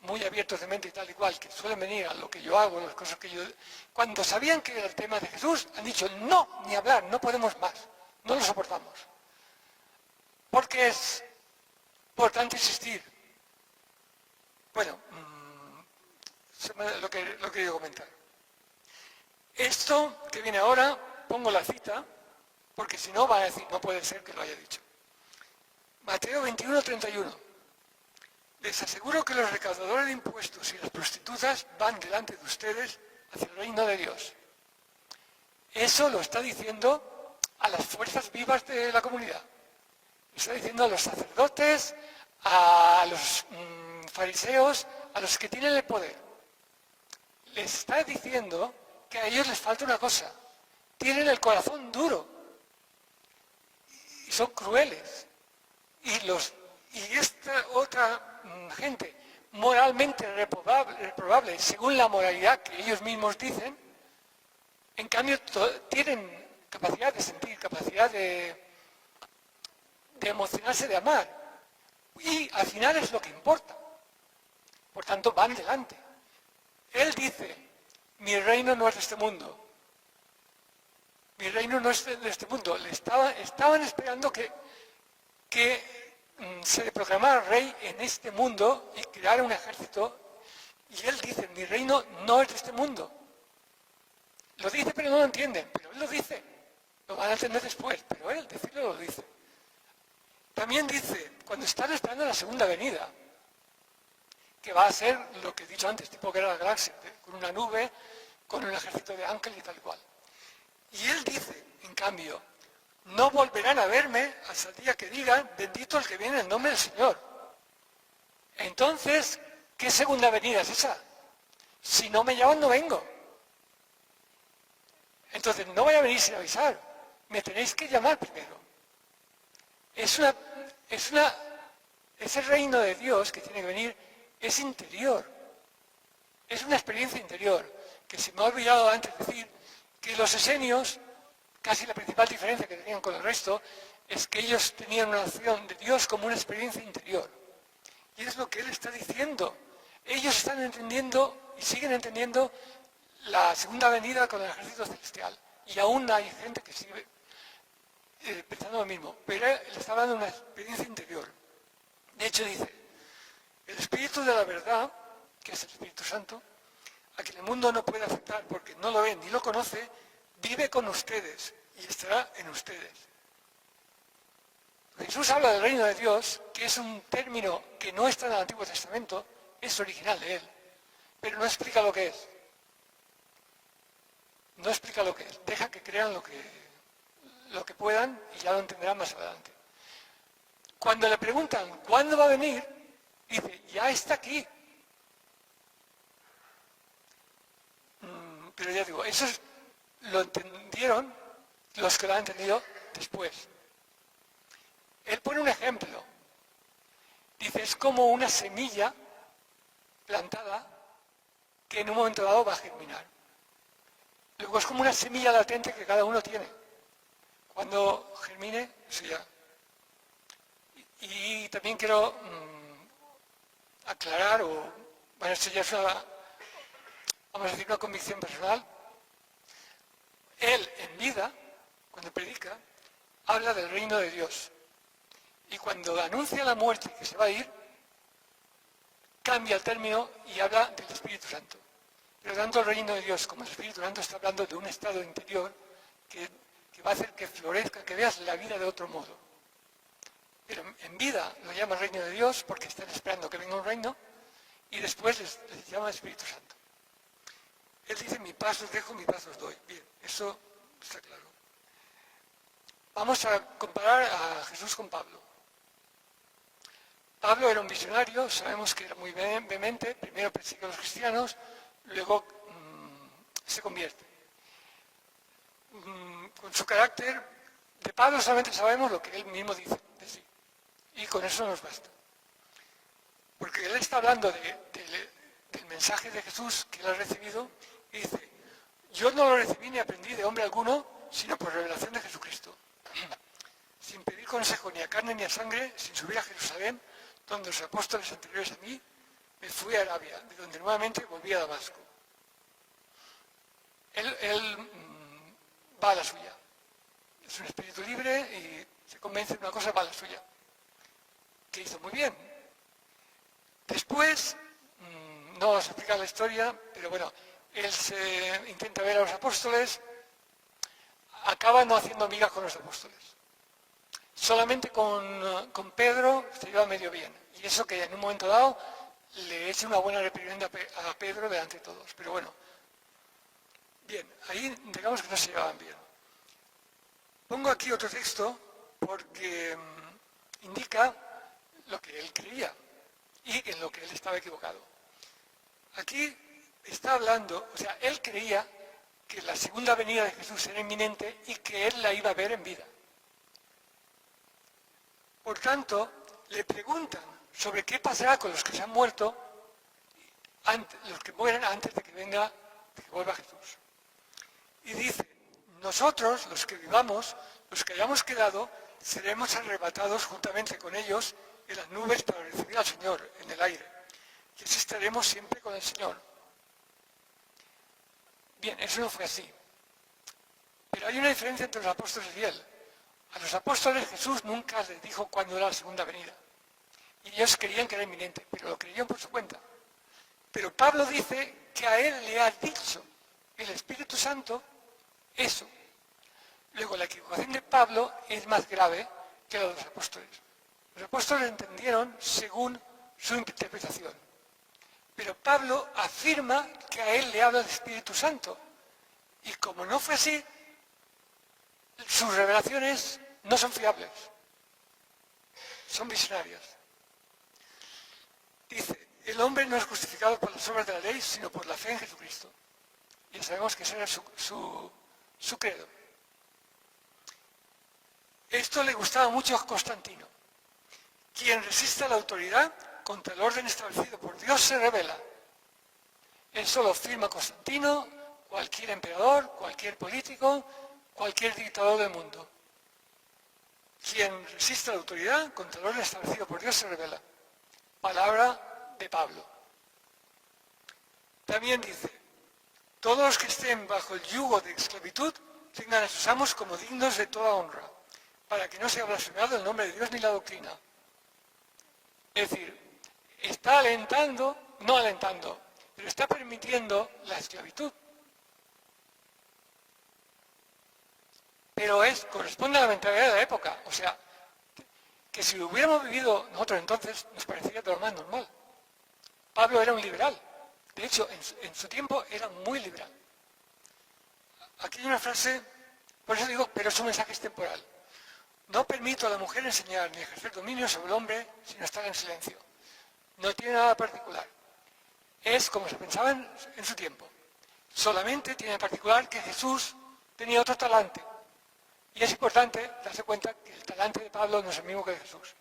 muy abiertos de mente y tal y cual, que suelen venir a lo que yo hago, las cosas que yo... Cuando sabían que era el tema de Jesús, han dicho, no, ni hablar, no podemos más, no lo soportamos. Porque es importante insistir. Bueno, lo que quiero comentar. Esto que viene ahora, pongo la cita, porque si no van a decir, no puede ser que lo haya dicho. Mateo 21, 31. Les aseguro que los recaudadores de impuestos y las prostitutas van delante de ustedes hacia el reino de Dios. Eso lo está diciendo a las fuerzas vivas de la comunidad. Lo está diciendo a los sacerdotes, a los fariseos, a los que tienen el poder. Les está diciendo que a ellos les falta una cosa. Tienen el corazón duro y son crueles. Y esta otra gente moralmente reprobable, según la moralidad que ellos mismos dicen, en cambio tienen capacidad de sentir, capacidad de emocionarse, de amar. Y al final es lo que importa. Por tanto, van delante. Él dice, mi reino no es de este mundo. Mi reino no es de este mundo. Estaban esperando que se le proclamara rey en este mundo y creara un ejército. Y él dice, mi reino no es de este mundo. Lo dice, pero no lo entienden. Pero él lo dice. Lo van a entender después, pero él decirlo lo dice. También dice, cuando están esperando la segunda venida, que va a ser lo que he dicho antes, tipo guerra de la galaxia, con una nube, con un ejército de ángeles y tal y cual. Y él dice, en cambio, no volverán a verme hasta el día que digan, bendito el que viene en el nombre del Señor. Entonces, ¿qué segunda venida es esa? Si no me llaman, no vengo. Entonces, no voy a venir sin avisar. Me tenéis que llamar primero. Ese reino de Dios que tiene que venir es interior. Es una experiencia interior. Que se me ha olvidado antes decir que los esenios, casi la principal diferencia que tenían con el resto, es que ellos tenían una acción de Dios como una experiencia interior. Y es lo que él está diciendo. Ellos están entendiendo y siguen entendiendo la segunda venida con el ejército celestial. Y aún hay gente que sigue pensando lo mismo. Pero él está hablando de una experiencia interior. De hecho dice, el Espíritu de la verdad, que es el Espíritu Santo, a quien el mundo no puede aceptar porque no lo ve ni lo conoce, vive con ustedes y estará en ustedes. Jesús habla del reino de Dios, que es un término que no está en el Antiguo Testamento, es original de él, pero no explica lo que es. No explica lo que es. Deja que crean lo que puedan y ya lo entenderán más adelante. Cuando le preguntan cuándo va a venir, dice, ya está aquí. Pero ya digo, eso lo entendieron los que lo han entendido después. Él pone un ejemplo. Dice, es como una semilla plantada que en un momento dado va a germinar. Luego es como una semilla latente que cada uno tiene. Cuando germine, eso ya. Y también quiero aclarar, bueno, esto ya es vamos a decir, una convicción personal. Él, en vida, cuando predica, habla del reino de Dios. Y cuando anuncia la muerte que se va a ir, cambia el término y habla del Espíritu Santo. Pero tanto el reino de Dios como el Espíritu Santo está hablando de un estado interior que va a hacer que florezca, que veas la vida de otro modo. Pero en vida lo llama reino de Dios porque están esperando que venga un reino y después les llama Espíritu Santo. Él dice, mi paz os dejo, mi paz os doy. Bien, eso está claro. Vamos a comparar a Jesús con Pablo. Pablo era un visionario, sabemos que era muy vehemente, primero persigue a los cristianos, luego se convierte. Con su carácter, de Pablo solamente sabemos lo que él mismo dice de sí. Y con eso nos basta. Porque él está hablando del mensaje de Jesús que él ha recibido y dice, yo no lo recibí ni aprendí de hombre alguno, sino por revelación de Jesucristo. Sin pedir consejo ni a carne ni a sangre, sin subir a Jerusalén, donde los apóstoles anteriores a mí, me fui a Arabia, de donde nuevamente volví a Damasco. Él va a la suya. Es un espíritu libre y se convence de una cosa, va a la suya. Que hizo muy bien. Después, no vamos a explicar la historia, pero bueno, él se intenta ver a los apóstoles, acaba no haciendo amigas con los apóstoles. Solamente con Pedro se lleva medio bien. Y eso que en un momento dado le eche una buena reprimenda a Pedro delante de todos. Pero bueno, bien, ahí digamos que no se llevaban bien. Pongo aquí otro texto porque indica lo que él creía y en lo que él estaba equivocado. Aquí está hablando, o sea, él creía que la segunda venida de Jesús era inminente y que él la iba a ver en vida. Por tanto, le preguntan sobre qué pasará con los que se han muerto, los que mueren antes de que vuelva Jesús. Y dice, nosotros, los que vivamos, los que hayamos quedado, seremos arrebatados juntamente con ellos en las nubes para recibir al Señor en el aire. Y así estaremos siempre con el Señor. Bien, eso no fue así. Pero hay una diferencia entre los apóstoles y él. A los apóstoles Jesús nunca les dijo cuándo era la segunda venida. Y ellos creían que era inminente, pero lo creían por su cuenta. Pero Pablo dice que a él le ha dicho el Espíritu Santo eso. Luego, la equivocación de Pablo es más grave que la de los apóstoles. Los apóstoles entendieron según su interpretación. Pero Pablo afirma que a él le habla el Espíritu Santo. Y como no fue así, sus revelaciones no son fiables. Son visionarias. Dice, el hombre no es justificado por las obras de la ley, sino por la fe en Jesucristo. Y sabemos que ese era su credo. Esto le gustaba mucho a Constantino. Quien resiste a la autoridad contra el orden establecido por Dios se rebela. Eso lo firma Constantino, cualquier emperador, cualquier político, cualquier dictador del mundo. Quien resiste a la autoridad contra el orden establecido por Dios se rebela. Palabra de Pablo. También dice, todos los que estén bajo el yugo de esclavitud tengan a sus amos como dignos de toda honra, para que no sea blasfemado el nombre de Dios ni la doctrina. Es decir, está no alentando, pero está permitiendo la esclavitud. Pero corresponde a la mentalidad de la época. O sea, que si lo hubiéramos vivido nosotros entonces, nos parecería de lo más normal. Pablo era un liberal. De hecho, en su tiempo era muy liberal. Aquí hay una frase, por eso digo, pero su mensaje es temporal. No permito a la mujer enseñar ni ejercer dominio sobre el hombre sino estar en silencio. No tiene nada particular. Es como se pensaba en su tiempo. Solamente tiene en particular que Jesús tenía otro talante. Y es importante darse cuenta que el talante de Pablo no es el mismo que el de Jesús.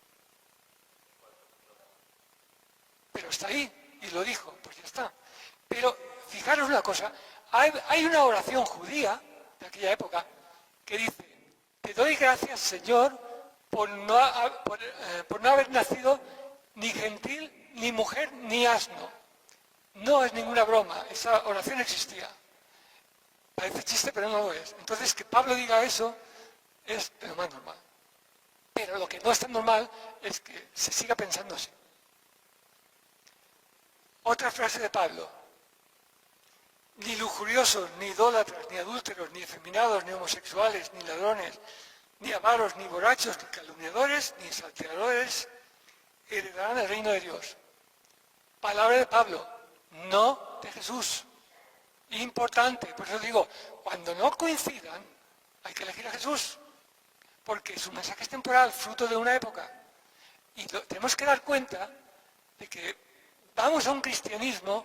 Pero está ahí, y lo dijo, pues ya está. Pero fijaros una cosa, hay una oración judía de aquella época que dice, te doy gracias, Señor, por no haber nacido ni gentil, ni mujer, ni asno. No es ninguna broma, esa oración existía. Parece chiste, pero no lo es. Entonces, que Pablo diga eso es de lo más normal. Pero lo que no es tan normal es que se siga pensando así. Otra frase de Pablo. Ni lujuriosos, ni idólatras, ni adúlteros, ni efeminados, ni homosexuales, ni ladrones, ni avaros, ni borrachos, ni calumniadores, ni salteadores heredarán el reino de Dios. Palabra de Pablo, no de Jesús. Importante, por eso digo, cuando no coincidan, hay que elegir a Jesús, porque su mensaje es temporal, fruto de una época. Y tenemos que dar cuenta de que vamos a un cristianismo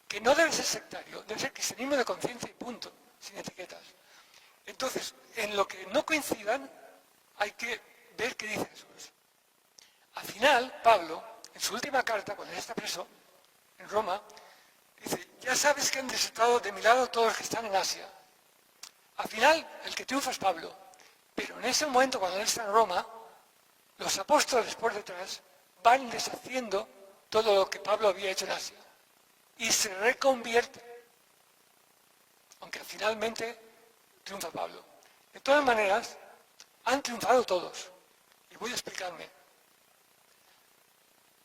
que no debe ser sectario, debe ser cristianismo de conciencia y punto, sin etiquetas. Entonces, en lo que no coincidan, hay que ver qué dice Jesús. Al final, Pablo, en su última carta, cuando él está preso en Roma, dice, ya sabes que han desertado de mi lado todos los que están en Asia. Al final, el que triunfa es Pablo. Pero en ese momento, cuando él está en Roma, los apóstoles por detrás van deshaciendo todo lo que Pablo había hecho en Asia. Y se reconvierte. Aunque finalmente triunfa Pablo. De todas maneras, han triunfado todos. Y voy a explicarme.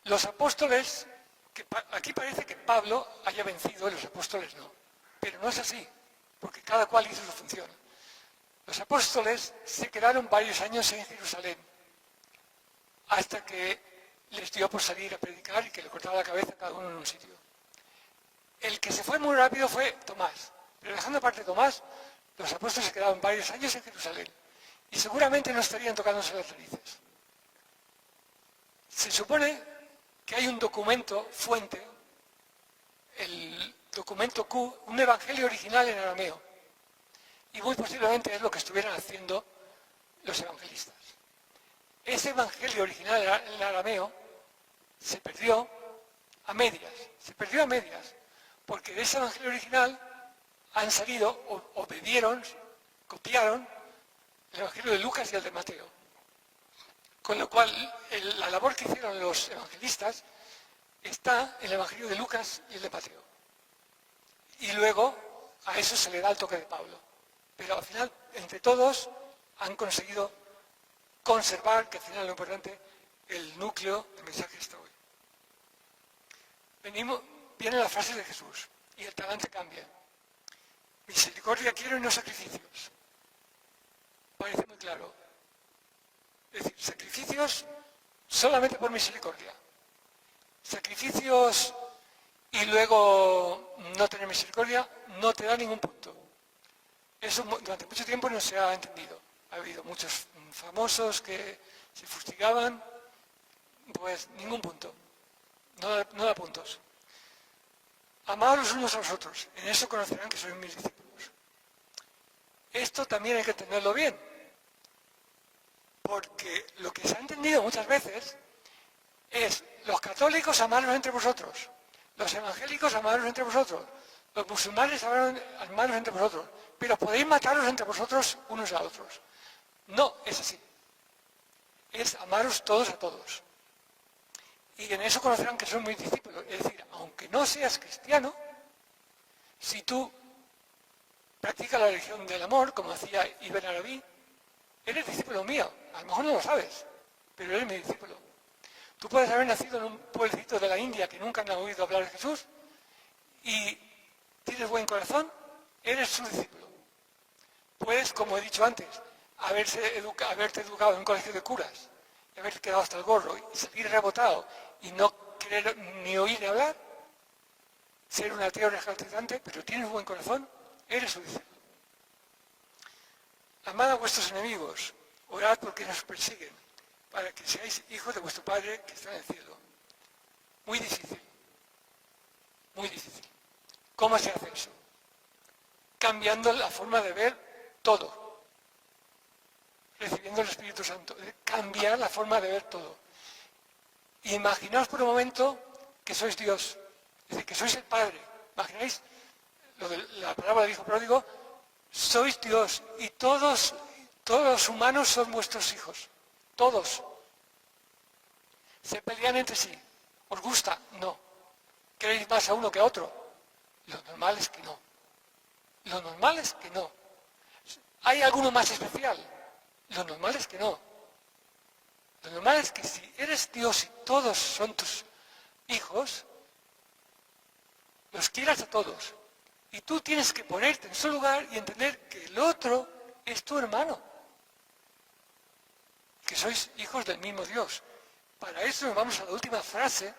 Los apóstoles, aquí parece que Pablo haya vencido y los apóstoles no. Pero no es así, porque cada cual hizo su función. Los apóstoles se quedaron varios años en Jerusalén, hasta que les dio por salir a predicar y que le cortaba la cabeza a cada uno en un sitio. El que se fue muy rápido fue Tomás, pero dejando aparte a Tomás, los apóstoles se quedaron varios años en Jerusalén y seguramente no estarían tocándose las narices. Se supone que hay un documento fuente, el documento Q, un evangelio original en arameo, y muy posiblemente es lo que estuvieran haciendo los evangelistas. Ese evangelio original en arameo se perdió a medias, porque de ese evangelio original han salido o bebieron, copiaron el evangelio de Lucas y el de Mateo. Con lo cual, la labor que hicieron los evangelistas está en el evangelio de Lucas y el de Mateo. Y luego a eso se le da el toque de Pablo. Pero al final, entre todos, han conseguido conservar, que al final lo importante, el núcleo del mensaje está hoy. Vienen las frases de Jesús y el talante cambia. Misericordia quiero y no sacrificios. Parece muy claro. Es decir, sacrificios solamente por misericordia. Sacrificios y luego no tener misericordia no te da ningún punto. Eso durante mucho tiempo no se ha entendido. Ha habido muchos famosos que se fustigaban, pues ningún punto. No da puntos. Amaos los unos a los otros, en eso conocerán que sois mis discípulos. Esto también hay que entenderlo bien, porque lo que se ha entendido muchas veces es los católicos amaros entre vosotros, los evangélicos amaros entre vosotros, los musulmanes amaros entre vosotros, pero podéis mataros entre vosotros unos a otros. No, es así. Es amaros todos a todos. Y en eso conocerán que son mis discípulos. Es decir, aunque no seas cristiano, si tú practicas la religión del amor, como hacía Ibn Arabi, eres discípulo mío. A lo mejor no lo sabes, pero eres mi discípulo. Tú puedes haber nacido en un pueblecito de la India que nunca han oído hablar de Jesús y tienes buen corazón, eres su discípulo. Puedes, como he dicho antes, haberte educado en un colegio de curas, y haberte quedado hasta el gorro y salir rebotado y no querer ni oír ni hablar, ser un ateo recalcitrante, pero tienes buen corazón, eres su discípulo. Amad a vuestros enemigos, orad por quienes os persiguen, para que seáis hijos de vuestro Padre que está en el cielo. Muy difícil, muy difícil. ¿Cómo se hace eso? Cambiando la forma de ver todo, recibiendo el Espíritu Santo, cambiar la forma de ver todo. Imaginaos por un momento que sois Dios, es decir, que sois el Padre. ¿Imagináis lo de la parábola del Hijo Pródigo? Sois Dios y todos los humanos son vuestros hijos. Todos. ¿Se pelean entre sí? ¿Os gusta? No. ¿Queréis más a uno que a otro? Lo normal es que no. Lo normal es que no. ¿Hay alguno más especial? Lo normal es que no. Lo normal es que si eres Dios y todos son tus hijos, los quieras a todos. Y tú tienes que ponerte en su lugar y entender que el otro es tu hermano. Que sois hijos del mismo Dios. Para eso nos vamos a la última frase.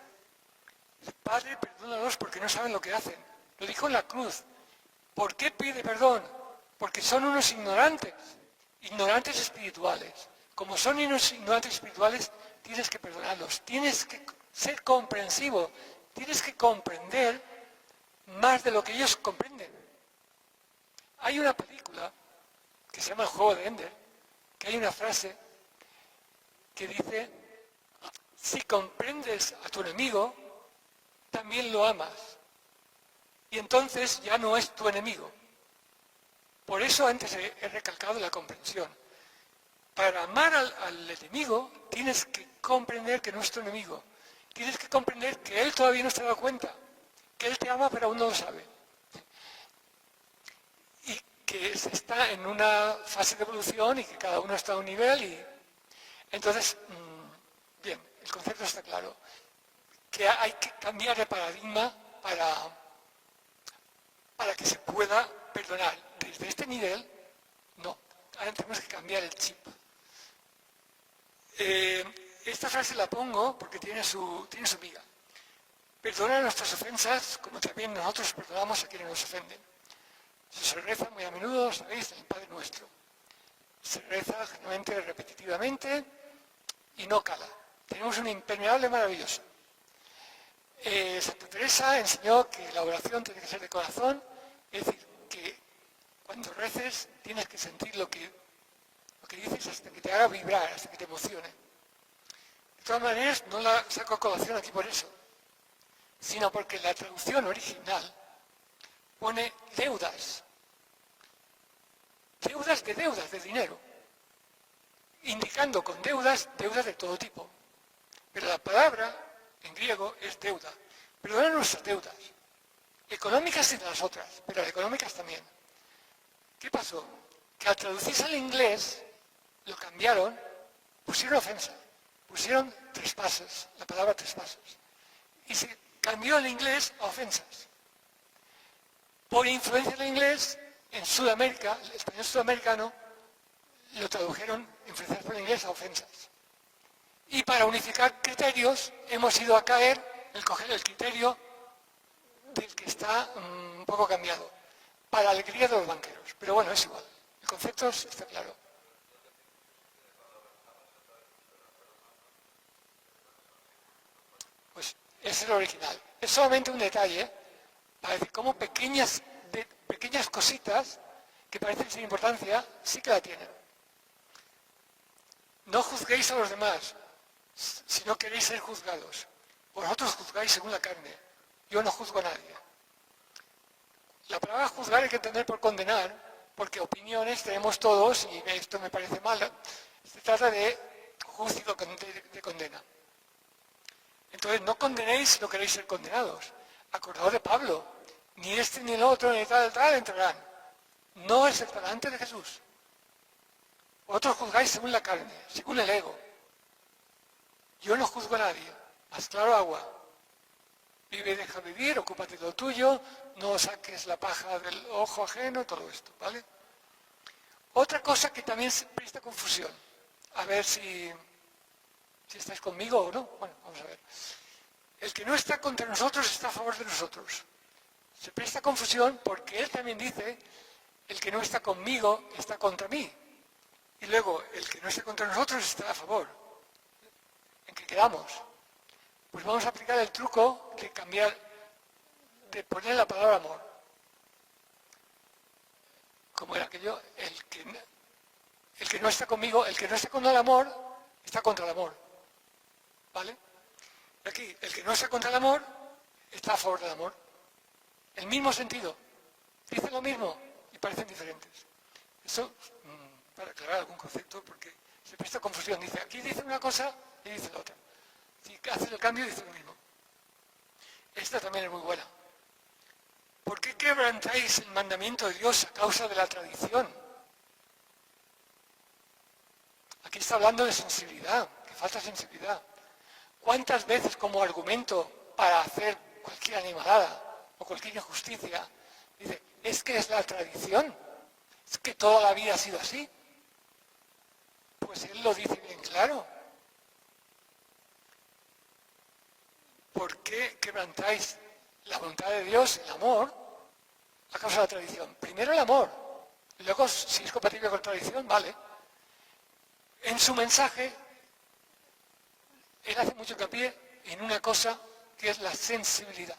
Padre, perdónalos porque no saben lo que hacen. Lo dijo en la cruz. ¿Por qué pide perdón? Porque son unos ignorantes. Ignorantes espirituales. Como son unos ignorantes espirituales, tienes que perdonarlos. Tienes que ser comprensivo. Tienes que comprender más de lo que ellos comprenden. Hay una película que se llama El juego de Ender, que hay una frase que dice, si comprendes a tu enemigo, también lo amas. Y entonces ya no es tu enemigo. Por eso antes he recalcado la comprensión. Para amar al enemigo, tienes que comprender que no es tu enemigo. Tienes que comprender que él todavía no se ha dado cuenta. Que él te ama pero aún no lo sabe. Y que está en una fase de evolución y que cada uno está a un nivel. Y entonces, bien, el concepto está claro. Que hay que cambiar de paradigma para que se pueda perdonar. Desde este nivel, no. Ahora tenemos que cambiar el chip. esta frase la pongo porque tiene su miga. Perdona nuestras ofensas como también nosotros perdonamos a quienes nos ofenden. Se reza muy a menudo, sabéis, en el Padre Nuestro. Se reza generalmente repetitivamente y no cala. Tenemos un impermeable maravilloso. Santa Teresa enseñó que la oración tiene que ser de corazón, es decir, que cuando reces tienes que sentir lo que dices hasta que te haga vibrar, hasta que te emocione. De todas maneras, no la saco a colación aquí por eso, sino porque la traducción original pone deudas. Deudas de dinero, indicando con deudas de todo tipo. Pero la palabra en griego es deuda. Perdona nuestras deudas, económicas y de las otras, pero las económicas también. ¿Qué pasó? Que al traducirse al inglés, lo cambiaron, pusieron ofensa, pusieron trespasses, la palabra trespasses, y se cambió el inglés a ofensas. Por influencia del inglés, en Sudamérica, el español sudamericano, lo tradujeron, influenciados por el inglés, a ofensas. Y para unificar criterios, hemos ido a caer en coger el criterio del que está un poco cambiado, para alegría de los banqueros. Pero bueno, es igual, el concepto está claro. Pues ese es el original. Es solamente un detalle para decir cómo pequeñas cositas que parecen sin importancia sí que la tienen. No juzguéis a los demás si no queréis ser juzgados. Vosotros juzgáis según la carne. Yo no juzgo a nadie. La palabra juzgar hay que entender por condenar, porque opiniones tenemos todos y esto me parece mal. Se trata de juicio de condena. Entonces no condenéis si no queréis ser condenados. Acordaos de Pablo. Ni este ni el otro ni tal entrarán. No es el talante de Jesús. Vosotros juzgáis según la carne, según el ego. Yo no juzgo a nadie. Haz claro agua. Vive y deja vivir, ocúpate de lo tuyo, no saques la paja del ojo ajeno, todo esto, ¿vale? Otra cosa que también se presta confusión. A ver si estáis conmigo o no. Bueno, vamos a ver. El que no está contra nosotros está a favor de nosotros. Se presta confusión porque él también dice, el que no está conmigo está contra mí. Y luego, el que no está contra nosotros está a favor. ¿En qué quedamos? Pues vamos a aplicar el truco de cambiar, de poner la palabra amor. Como era aquello, el que no está conmigo, el que no está con el amor, está contra el amor. ¿Vale? Aquí, el que no está contra el amor, está a favor del amor. El mismo sentido. Dicen lo mismo y parecen diferentes. Eso, para aclarar algún concepto, porque se presta confusión. Dice, aquí dice una cosa y dice la otra. Si haces el cambio, dice lo mismo. Esta también es muy buena. ¿Por qué quebrantáis el mandamiento de Dios a causa de la tradición? Aquí está hablando de sensibilidad, que falta sensibilidad. ¿Cuántas veces como argumento para hacer cualquier animalada o cualquier injusticia dice, es que es la tradición, es que toda la vida ha sido así? Pues él lo dice bien claro. ¿Por qué quebrantáis la voluntad de Dios, el amor, a causa de la tradición? Primero el amor, luego si es compatible con la tradición, vale. En su mensaje, él hace mucho hincapié en una cosa que es la sensibilidad,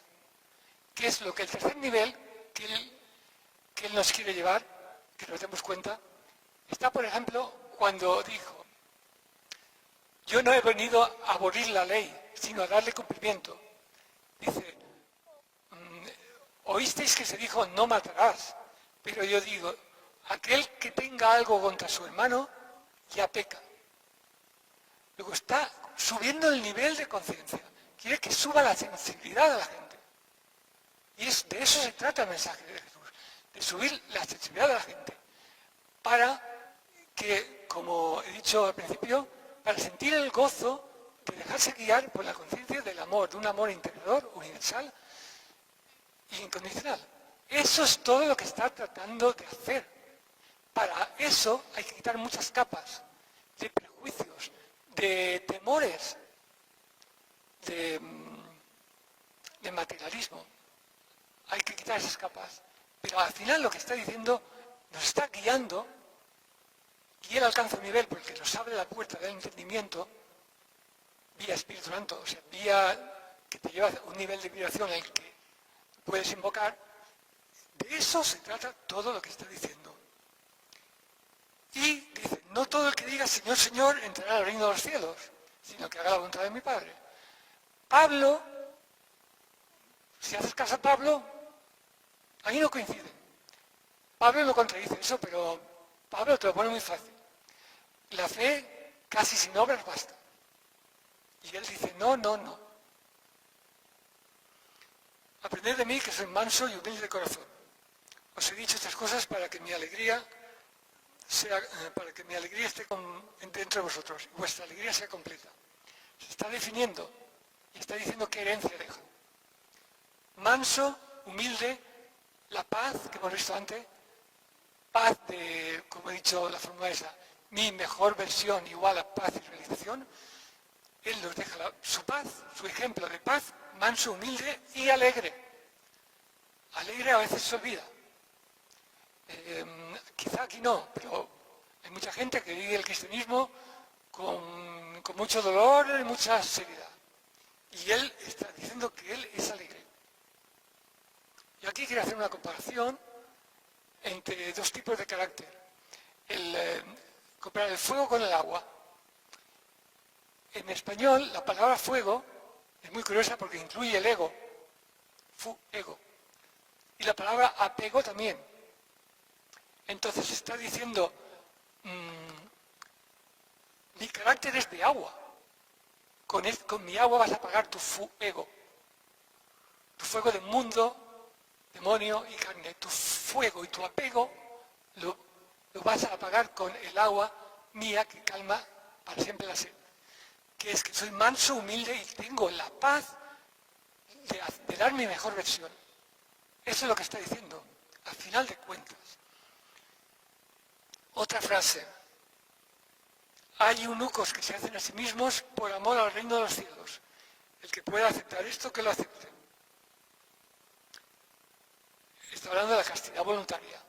que es lo que el tercer nivel que él nos quiere llevar, que nos demos cuenta, está, por ejemplo, cuando dijo, yo no he venido a abolir la ley, sino a darle cumplimiento. Dice, oísteis que se dijo, no matarás, pero yo digo, aquel que tenga algo contra su hermano, ya peca. Luego está subiendo el nivel de conciencia. Quiere que suba la sensibilidad de la gente. Y de eso se trata el mensaje de Jesús, de subir la sensibilidad de la gente. Para que, como he dicho al principio, para sentir el gozo de dejarse guiar por la conciencia del amor, de un amor integrador, universal e incondicional. Eso es todo lo que está tratando de hacer. Para eso hay que quitar muchas capas de prejuicios, de temores, de materialismo. Hay que quitar esas capas. Pero al final lo que está diciendo nos está guiando y él alcanza un nivel porque nos abre la puerta del entendimiento vía Espíritu Santo, o sea, vía que te lleva a un nivel de vibración en el que puedes invocar. De eso se trata todo lo que está diciendo. Y dice, no todo el que diga Señor, Señor entrará al reino de los cielos, sino que haga la voluntad de mi Padre. Pablo, si haces caso a Pablo, ahí no coinciden. Pablo no contradice eso, pero Pablo te lo pone muy fácil. La fe casi sin obras basta. Y él dice, no, no, no. Aprended de mí que soy manso y humilde de corazón. Os he dicho estas cosas para que mi alegría esté dentro de vosotros y vuestra alegría sea completa. Se está definiendo y está diciendo qué herencia deja. Manso, humilde, la paz que hemos visto antes, paz de, como he dicho, la fórmula esa, mi mejor versión igual a paz y realización. Él nos deja su paz, su ejemplo de paz, manso, humilde y alegre. Alegre a veces se olvida. Quizá aquí no, pero hay mucha gente que vive el cristianismo con mucho dolor y mucha seriedad. Y él está diciendo que él es alegre. Y aquí quiero hacer una comparación entre dos tipos de carácter. Comparar el fuego con el agua. En español, la palabra fuego es muy curiosa porque incluye el ego. Ego. Y la palabra apego también. Entonces está diciendo, mi carácter es de agua. Con mi agua vas a apagar tu ego. Tu fuego del mundo, demonio y carne. Tu fuego y tu apego lo vas a apagar con el agua mía que calma para siempre la sed. Que es que soy manso, humilde y tengo la paz de dar mi mejor versión. Eso es lo que está diciendo, al final de cuentas. Otra frase. Hay eunucos que se hacen a sí mismos por amor al reino de los cielos. El que pueda aceptar esto, que lo acepte. Está hablando de la castidad voluntaria.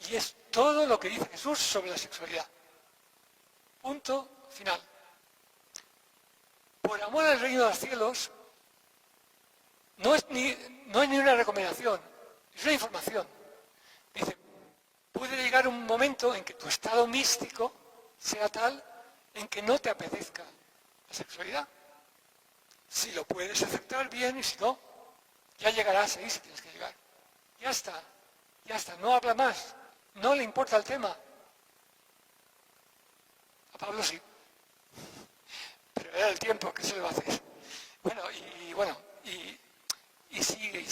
Y es todo lo que dice Jesús sobre la sexualidad. Punto final. Por amor al reino de los cielos, no es ni una recomendación, es una información. Dice, puede llegar un momento en que tu estado místico sea tal en que no te apetezca la sexualidad. Si lo puedes aceptar bien y si no, ya llegarás ahí si tienes que llegar. Ya está, no habla más, no le importa el tema. A Pablo sí, pero era el tiempo, ¿qué se le va a hacer? Y sigue.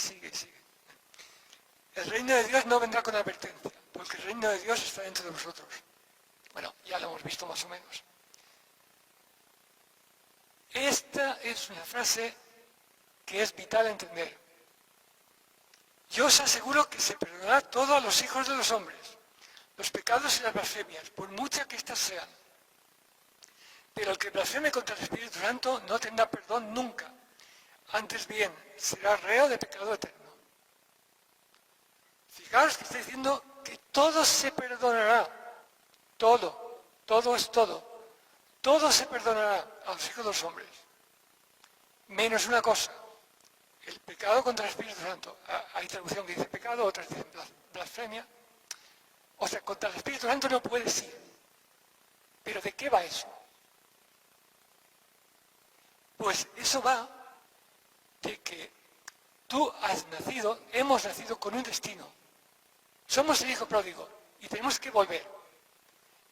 El reino de Dios no vendrá con advertencia, porque el reino de Dios está dentro de vosotros. Bueno, ya lo hemos visto más o menos. Esta es una frase que es vital entender. Yo os aseguro que se perdonará todo a los hijos de los hombres, los pecados y las blasfemias, por muchas que éstas sean. Pero el que blasfeme contra el Espíritu Santo no tendrá perdón nunca. Antes bien, será reo de pecado eterno. Fijaos que está diciendo que todo se perdonará. Todo es todo. Todo se perdonará a los hijos de los hombres. Menos una cosa. El pecado contra el Espíritu Santo. Hay traducción que dice pecado, otras dicen blasfemia. O sea, contra el Espíritu Santo no puedes ir. ¿Pero de qué va eso? Pues eso va de que tú hemos nacido con un destino. Somos el hijo pródigo y tenemos que volver.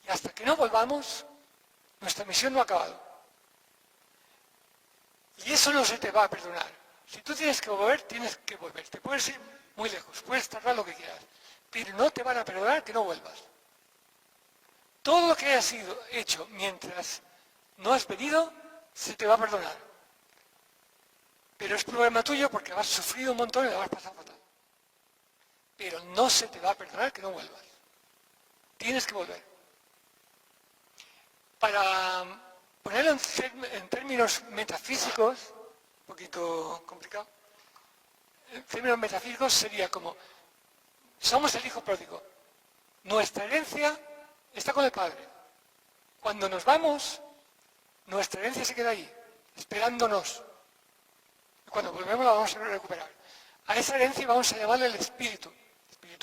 Y hasta que no volvamos, nuestra misión no ha acabado. Y eso no se te va a perdonar. Si tú tienes que volver, tienes que volver. Te puedes ir muy lejos, puedes tardar lo que quieras, pero no te van a perdonar que no vuelvas. Todo lo que hayas hecho mientras no has venido, se te va a perdonar. Pero es problema tuyo porque has sufrido un montón y lo vas a pasar fatal. Pero no se te va a perdonar que no vuelvas. Tienes que volver. Para ponerlo en términos metafísicos, un poquito complicado, en términos metafísicos sería como, somos el hijo pródigo. Nuestra herencia está con el Padre. Cuando nos vamos, nuestra herencia se queda ahí, esperándonos. Y cuando volvemos la vamos a recuperar. A esa herencia vamos a llamarle el Espíritu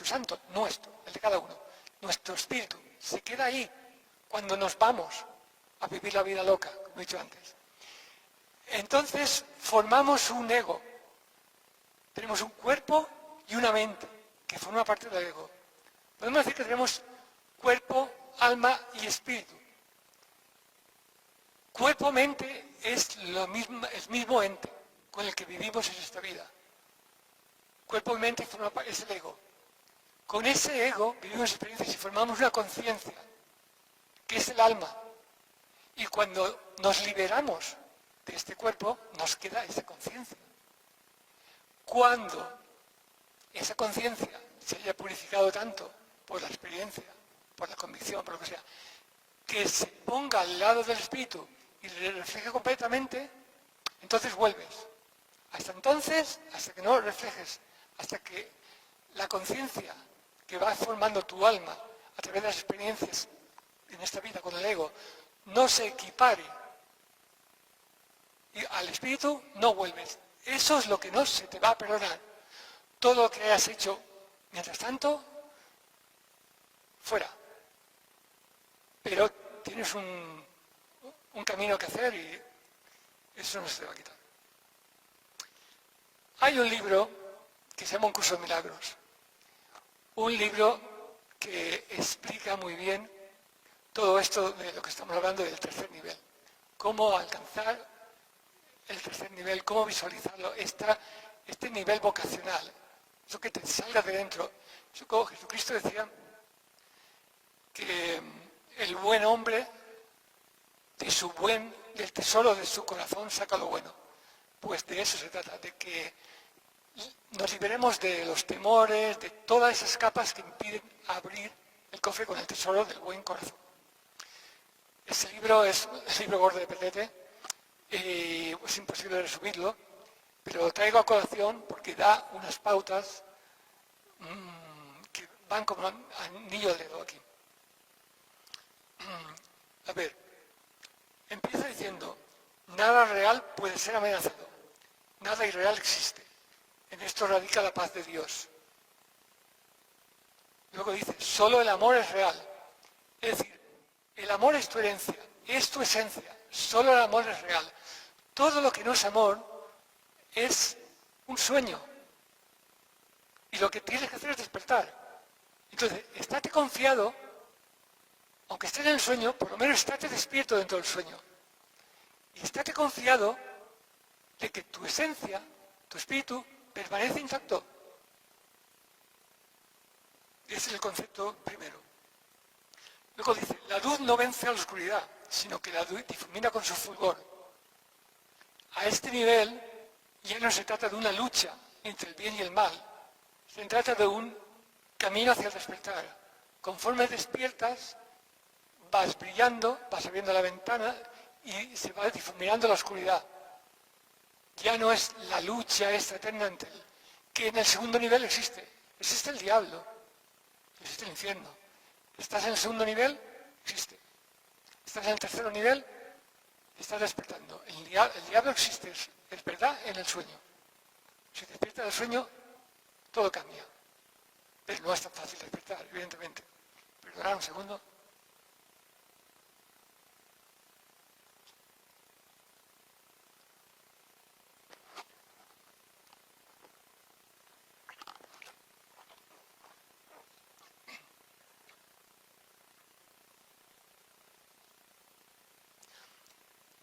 Santo, nuestro, el de cada uno. Nuestro espíritu se queda ahí cuando nos vamos a vivir la vida loca, como he dicho antes. Entonces formamos un ego. Tenemos un cuerpo y una mente que forma parte del ego. Podemos decir que tenemos cuerpo, alma y espíritu. Cuerpo-mente es el mismo ente con el que vivimos en esta vida. Cuerpo y mente es el ego. Con ese ego vivimos experiencias y formamos una conciencia, que es el alma. Y cuando nos liberamos de este cuerpo, nos queda esa conciencia. Cuando esa conciencia se haya purificado tanto por la experiencia, por la convicción, por lo que sea, que se ponga al lado del espíritu y le refleje completamente, entonces vuelves. Hasta entonces, hasta que no reflejes, hasta que la conciencia que va formando tu alma a través de las experiencias en esta vida con el ego, no se equipare y al espíritu, no vuelves. Eso es lo que no se te va a perdonar. Todo lo que hayas hecho mientras tanto, fuera. Pero tienes un camino que hacer y eso no se te va a quitar. Hay un libro que se llama Un curso de milagros. Un libro que explica muy bien todo esto de lo que estamos hablando del tercer nivel. Cómo alcanzar el tercer nivel, cómo visualizarlo, este nivel vocacional. Eso que te salga de dentro. Eso como Jesucristo decía que el buen hombre del tesoro de su corazón saca lo bueno. Pues de eso se trata, de que nos liberemos de los temores, de todas esas capas que impiden abrir el cofre con el tesoro del buen corazón. Ese libro es el libro gordo de Petete, es imposible resumirlo, pero lo traigo a colación porque da unas pautas que van como anillo al dedo aquí. A ver, empieza diciendo, nada real puede ser amenazado, nada irreal existe. En esto radica la paz de Dios. Luego dice, solo el amor es real. Es decir, el amor es tu herencia, es tu esencia, solo el amor es real. Todo lo que no es amor es un sueño. Y lo que tienes que hacer es despertar. Entonces, estate confiado, aunque estés en el sueño, por lo menos estate despierto dentro del sueño. Y estate confiado de que tu esencia, tu espíritu, permanece intacto. Ese es el concepto primero. Luego dice, la luz no vence a la oscuridad, sino que la luz difumina con su fulgor. A este nivel ya no se trata de una lucha entre el bien y el mal, se trata de un camino hacia el despertar. Conforme despiertas, vas brillando, vas abriendo la ventana y se va difuminando la oscuridad. Ya no es la lucha esta eterna entre que en el segundo nivel existe. Existe el diablo, existe el infierno. Estás en el segundo nivel, existe. Estás en el tercer nivel, estás despertando. El diablo existe, es verdad, en el sueño. Si despiertas del sueño, todo cambia. Pero no es tan fácil despertar, evidentemente. Perdonad un segundo.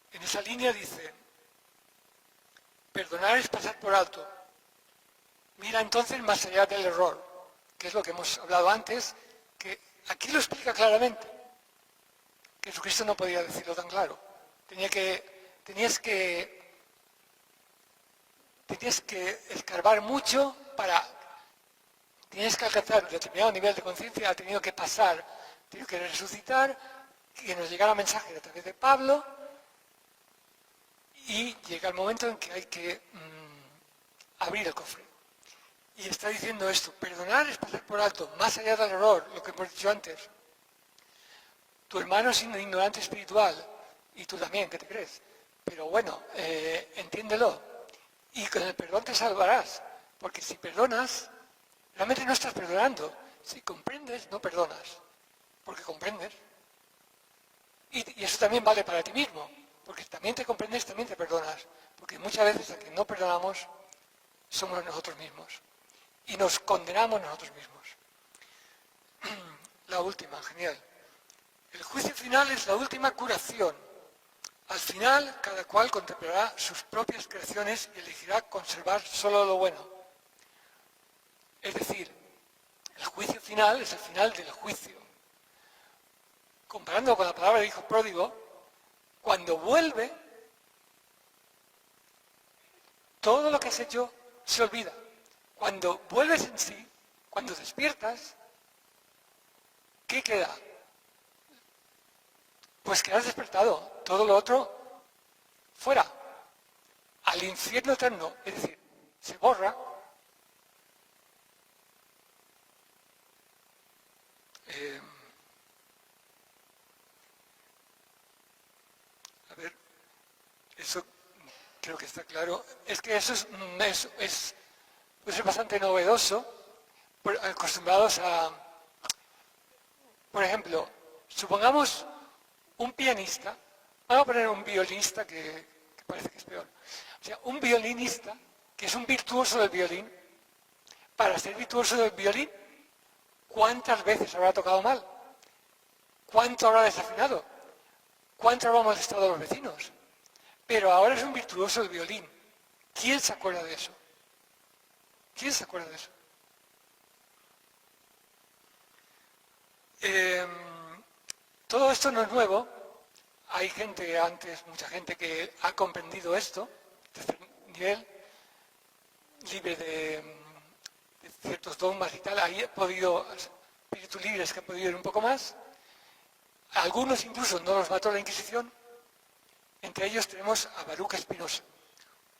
En esa línea dice, perdonar es pasar por alto. Mira entonces más allá del error, que es lo que hemos hablado antes, que aquí lo explica claramente. Que Jesucristo no podía decirlo tan claro. Tenías que escarbar mucho tienes que alcanzar un determinado nivel de conciencia, ha tenido que pasar, tenido que resucitar que nos llegara el mensaje a través de Pablo y llega el momento en que hay que abrir el cofre. Y está diciendo esto, perdonar es pasar por alto, más allá del error, lo que hemos dicho antes. Tu hermano es un ignorante espiritual, y tú también, ¿qué te crees? Pero bueno, entiéndelo. Y con el perdón te salvarás, porque si perdonas, realmente no estás perdonando. Si comprendes, no perdonas, porque comprendes. Y eso también vale para ti mismo, porque también te comprendes, también te perdonas. Porque muchas veces a que no perdonamos somos nosotros mismos. Y nos condenamos nosotros mismos. La última, genial. El juicio final es la última curación. Al final, cada cual contemplará sus propias creaciones y elegirá conservar solo lo bueno. Es decir, el juicio final es el final del juicio. Comparando con la palabra de hijo pródigo, cuando vuelve, todo lo que has hecho se olvida. Cuando vuelves en sí, cuando despiertas, ¿qué queda? Pues que has despertado, todo lo otro fuera, al infierno eterno, es decir, se borra. A ver, eso creo que está claro. Es que eso es bastante novedoso, acostumbrados a, por ejemplo, supongamos un pianista, vamos a poner un violinista que parece que es peor. O sea, un violinista que es un virtuoso del violín, para ser virtuoso del violín, ¿cuántas veces habrá tocado mal? ¿Cuánto habrá desafinado? ¿Cuánto habrá molestado a los vecinos? Pero ahora es un virtuoso del violín. ¿Quién se acuerda de eso? ¿Quién se acuerda de eso? Todo esto no es nuevo. Hay gente antes, mucha gente que ha comprendido esto, tercer nivel, libre de ciertos dogmas y tal. Ahí he podido, espíritus libres que han podido ir un poco más. Algunos incluso no los mató la Inquisición. Entre ellos tenemos a Baruch Spinoza,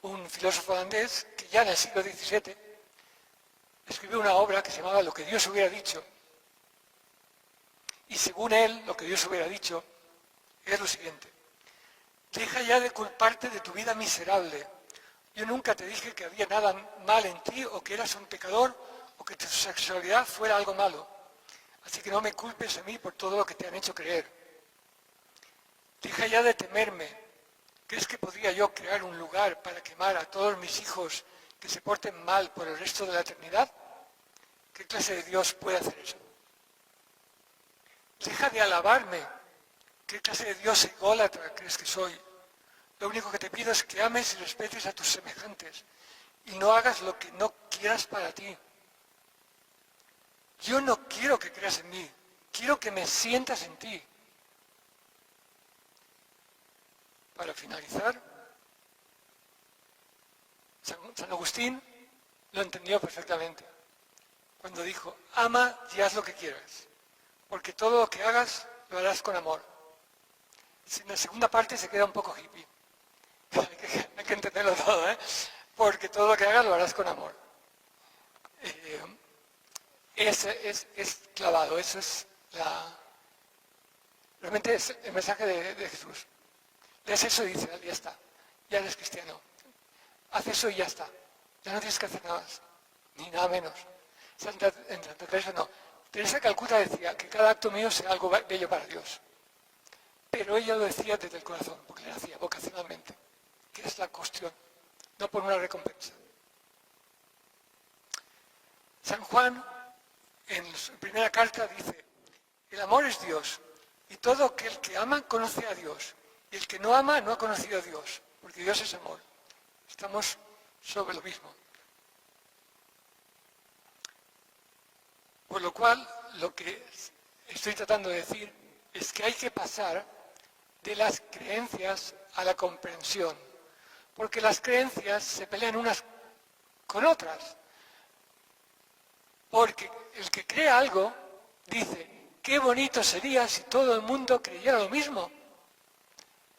un filósofo holandés que ya en el siglo XVII escribió una obra que se llamaba Lo que Dios hubiera dicho. Y según él, lo que Dios hubiera dicho es lo siguiente: deja ya de culparte de tu vida miserable. Yo nunca te dije que había nada mal en ti, o que eras un pecador, o que tu sexualidad fuera algo malo. Así que no me culpes a mí por todo lo que te han hecho creer. Deja ya de temerme. ¿Crees que podría yo crear un lugar para quemar a todos mis hijos que se porten mal por el resto de la eternidad? ¿Qué clase de Dios puede hacer eso? Deja de alabarme. ¿Qué clase de Dios ególatra crees que soy? Lo único que te pido es que ames y respetes a tus semejantes y no hagas lo que no quieras para ti. Yo no quiero que creas en mí, quiero que me sientas en ti. Para finalizar, San Agustín lo entendió perfectamente cuando dijo: ama y haz lo que quieras, porque todo lo que hagas lo harás con amor. En la segunda parte se queda un poco hippie. Hay que entenderlo todo, ¿eh? Porque todo lo que hagas lo harás con amor. Es clavado, eso es realmente es el mensaje de Jesús. Lees eso y dices: ya está, ya eres cristiano. Haz eso y ya está. Ya no tienes que hacer nada más, ni nada menos. En Santa Teresa no. Teresa de Calcuta decía que cada acto mío sea algo bello para Dios. Pero ella lo decía desde el corazón, porque lo hacía vocacionalmente, que es la cuestión, no por una recompensa. San Juan, en su primera carta, dice: el amor es Dios, y todo aquel que ama conoce a Dios, y el que no ama no ha conocido a Dios, porque Dios es amor. Estamos sobre lo mismo. Por lo cual, lo que estoy tratando de decir es que hay que pasar de las creencias a la comprensión, porque las creencias se pelean unas con otras. Porque el que cree algo dice qué bonito sería si todo el mundo creyera lo mismo.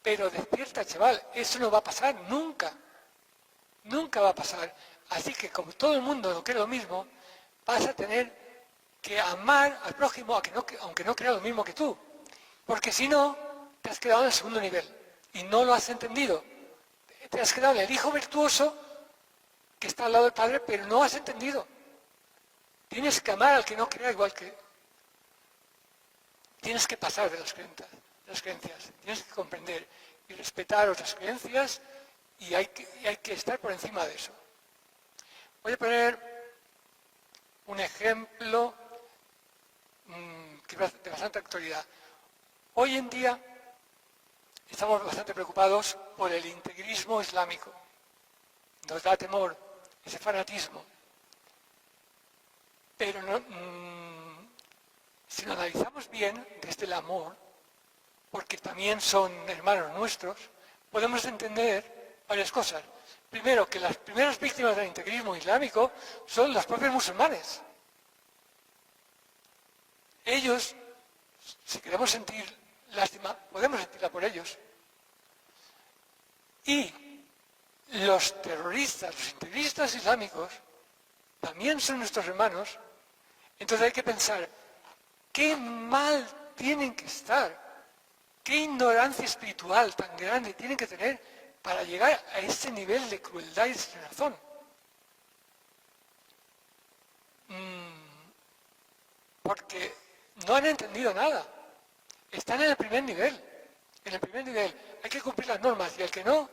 Pero despierta, chaval, eso no va a pasar nunca. Nunca va a pasar. Así que como todo el mundo no cree lo mismo, vas a tener que amar al prójimo aunque no crea lo mismo que tú. Porque si no, te has quedado en el segundo nivel y no lo has entendido. Te has quedado en el hijo virtuoso que está al lado del padre, pero no has entendido. Tienes que amar al que no crea igual que... Tienes que pasar de las creencias. Tienes que comprender y respetar otras creencias y hay que estar por encima de eso. Voy a poner un ejemplo de bastante actualidad. Hoy en día estamos bastante preocupados por el integrismo islámico. Nos da temor ese fanatismo. Pero si lo analizamos bien desde el amor, porque también son hermanos nuestros, podemos entender varias cosas. Primero, que las primeras víctimas del integrismo islámico son los propios musulmanes. Ellos, si queremos sentir lástima, podemos sentirla por ellos. Y los terroristas, los integristas islámicos, también son nuestros hermanos. Entonces hay que pensar, qué mal tienen que estar, qué ignorancia espiritual tan grande tienen que tener para llegar a ese nivel de crueldad y desazón. Porque no han entendido nada. Están en el primer nivel. En el primer nivel hay que cumplir las normas y el que no,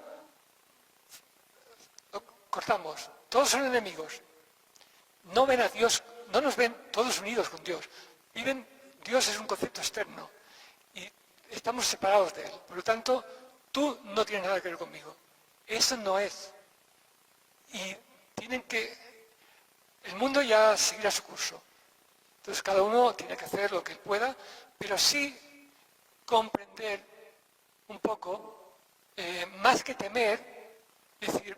lo cortamos. Todos son enemigos. No ven a Dios, no nos ven todos unidos con Dios. Dios es un concepto externo y estamos separados de Él. Por lo tanto, tú no tienes nada que ver conmigo. Eso no es. Y el mundo ya seguirá su curso. Entonces cada uno tiene que hacer lo que él pueda, pero sí comprender un poco, más que temer, decir,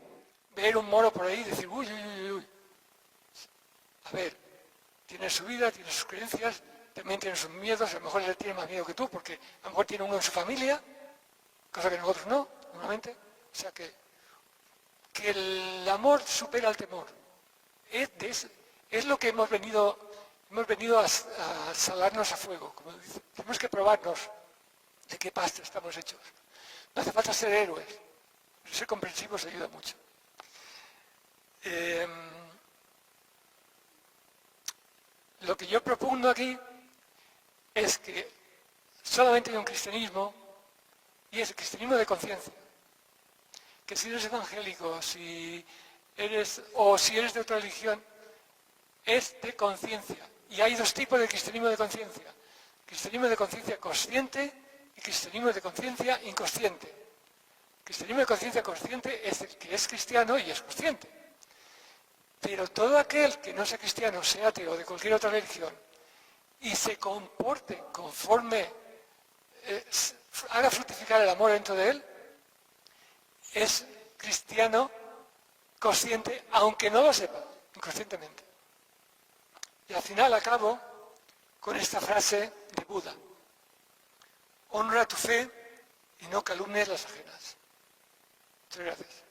ver un moro por ahí y decir, uy, uy, uy, uy. A ver, tiene su vida, tiene sus creencias, también tiene sus miedos, a lo mejor él tiene más miedo que tú, porque a lo mejor tiene uno en su familia, cosa que nosotros no, normalmente. O sea que el amor supera el temor. Es lo que hemos venido a salarnos a fuego, como dice. Tenemos que probarnos de qué pasta estamos hechos. No hace falta ser héroes, ser comprensivos ayuda mucho. Lo que yo propongo aquí es que solamente hay un cristianismo y es el cristianismo de conciencia. Que si eres evangélico, si eres de otra religión, es de conciencia. Y hay dos tipos de cristianismo de conciencia. Cristianismo de conciencia consciente y cristianismo de conciencia inconsciente. Cristianismo de conciencia consciente es el que es cristiano y es consciente. Pero todo aquel que no sea cristiano, sea ateo o de cualquier otra religión, y se comporte conforme haga fructificar el amor dentro de él, es cristiano consciente, aunque no lo sepa, inconscientemente. Y al final acabo con esta frase de Buda. Honra tu fe y no calumnies las ajenas. Muchas gracias.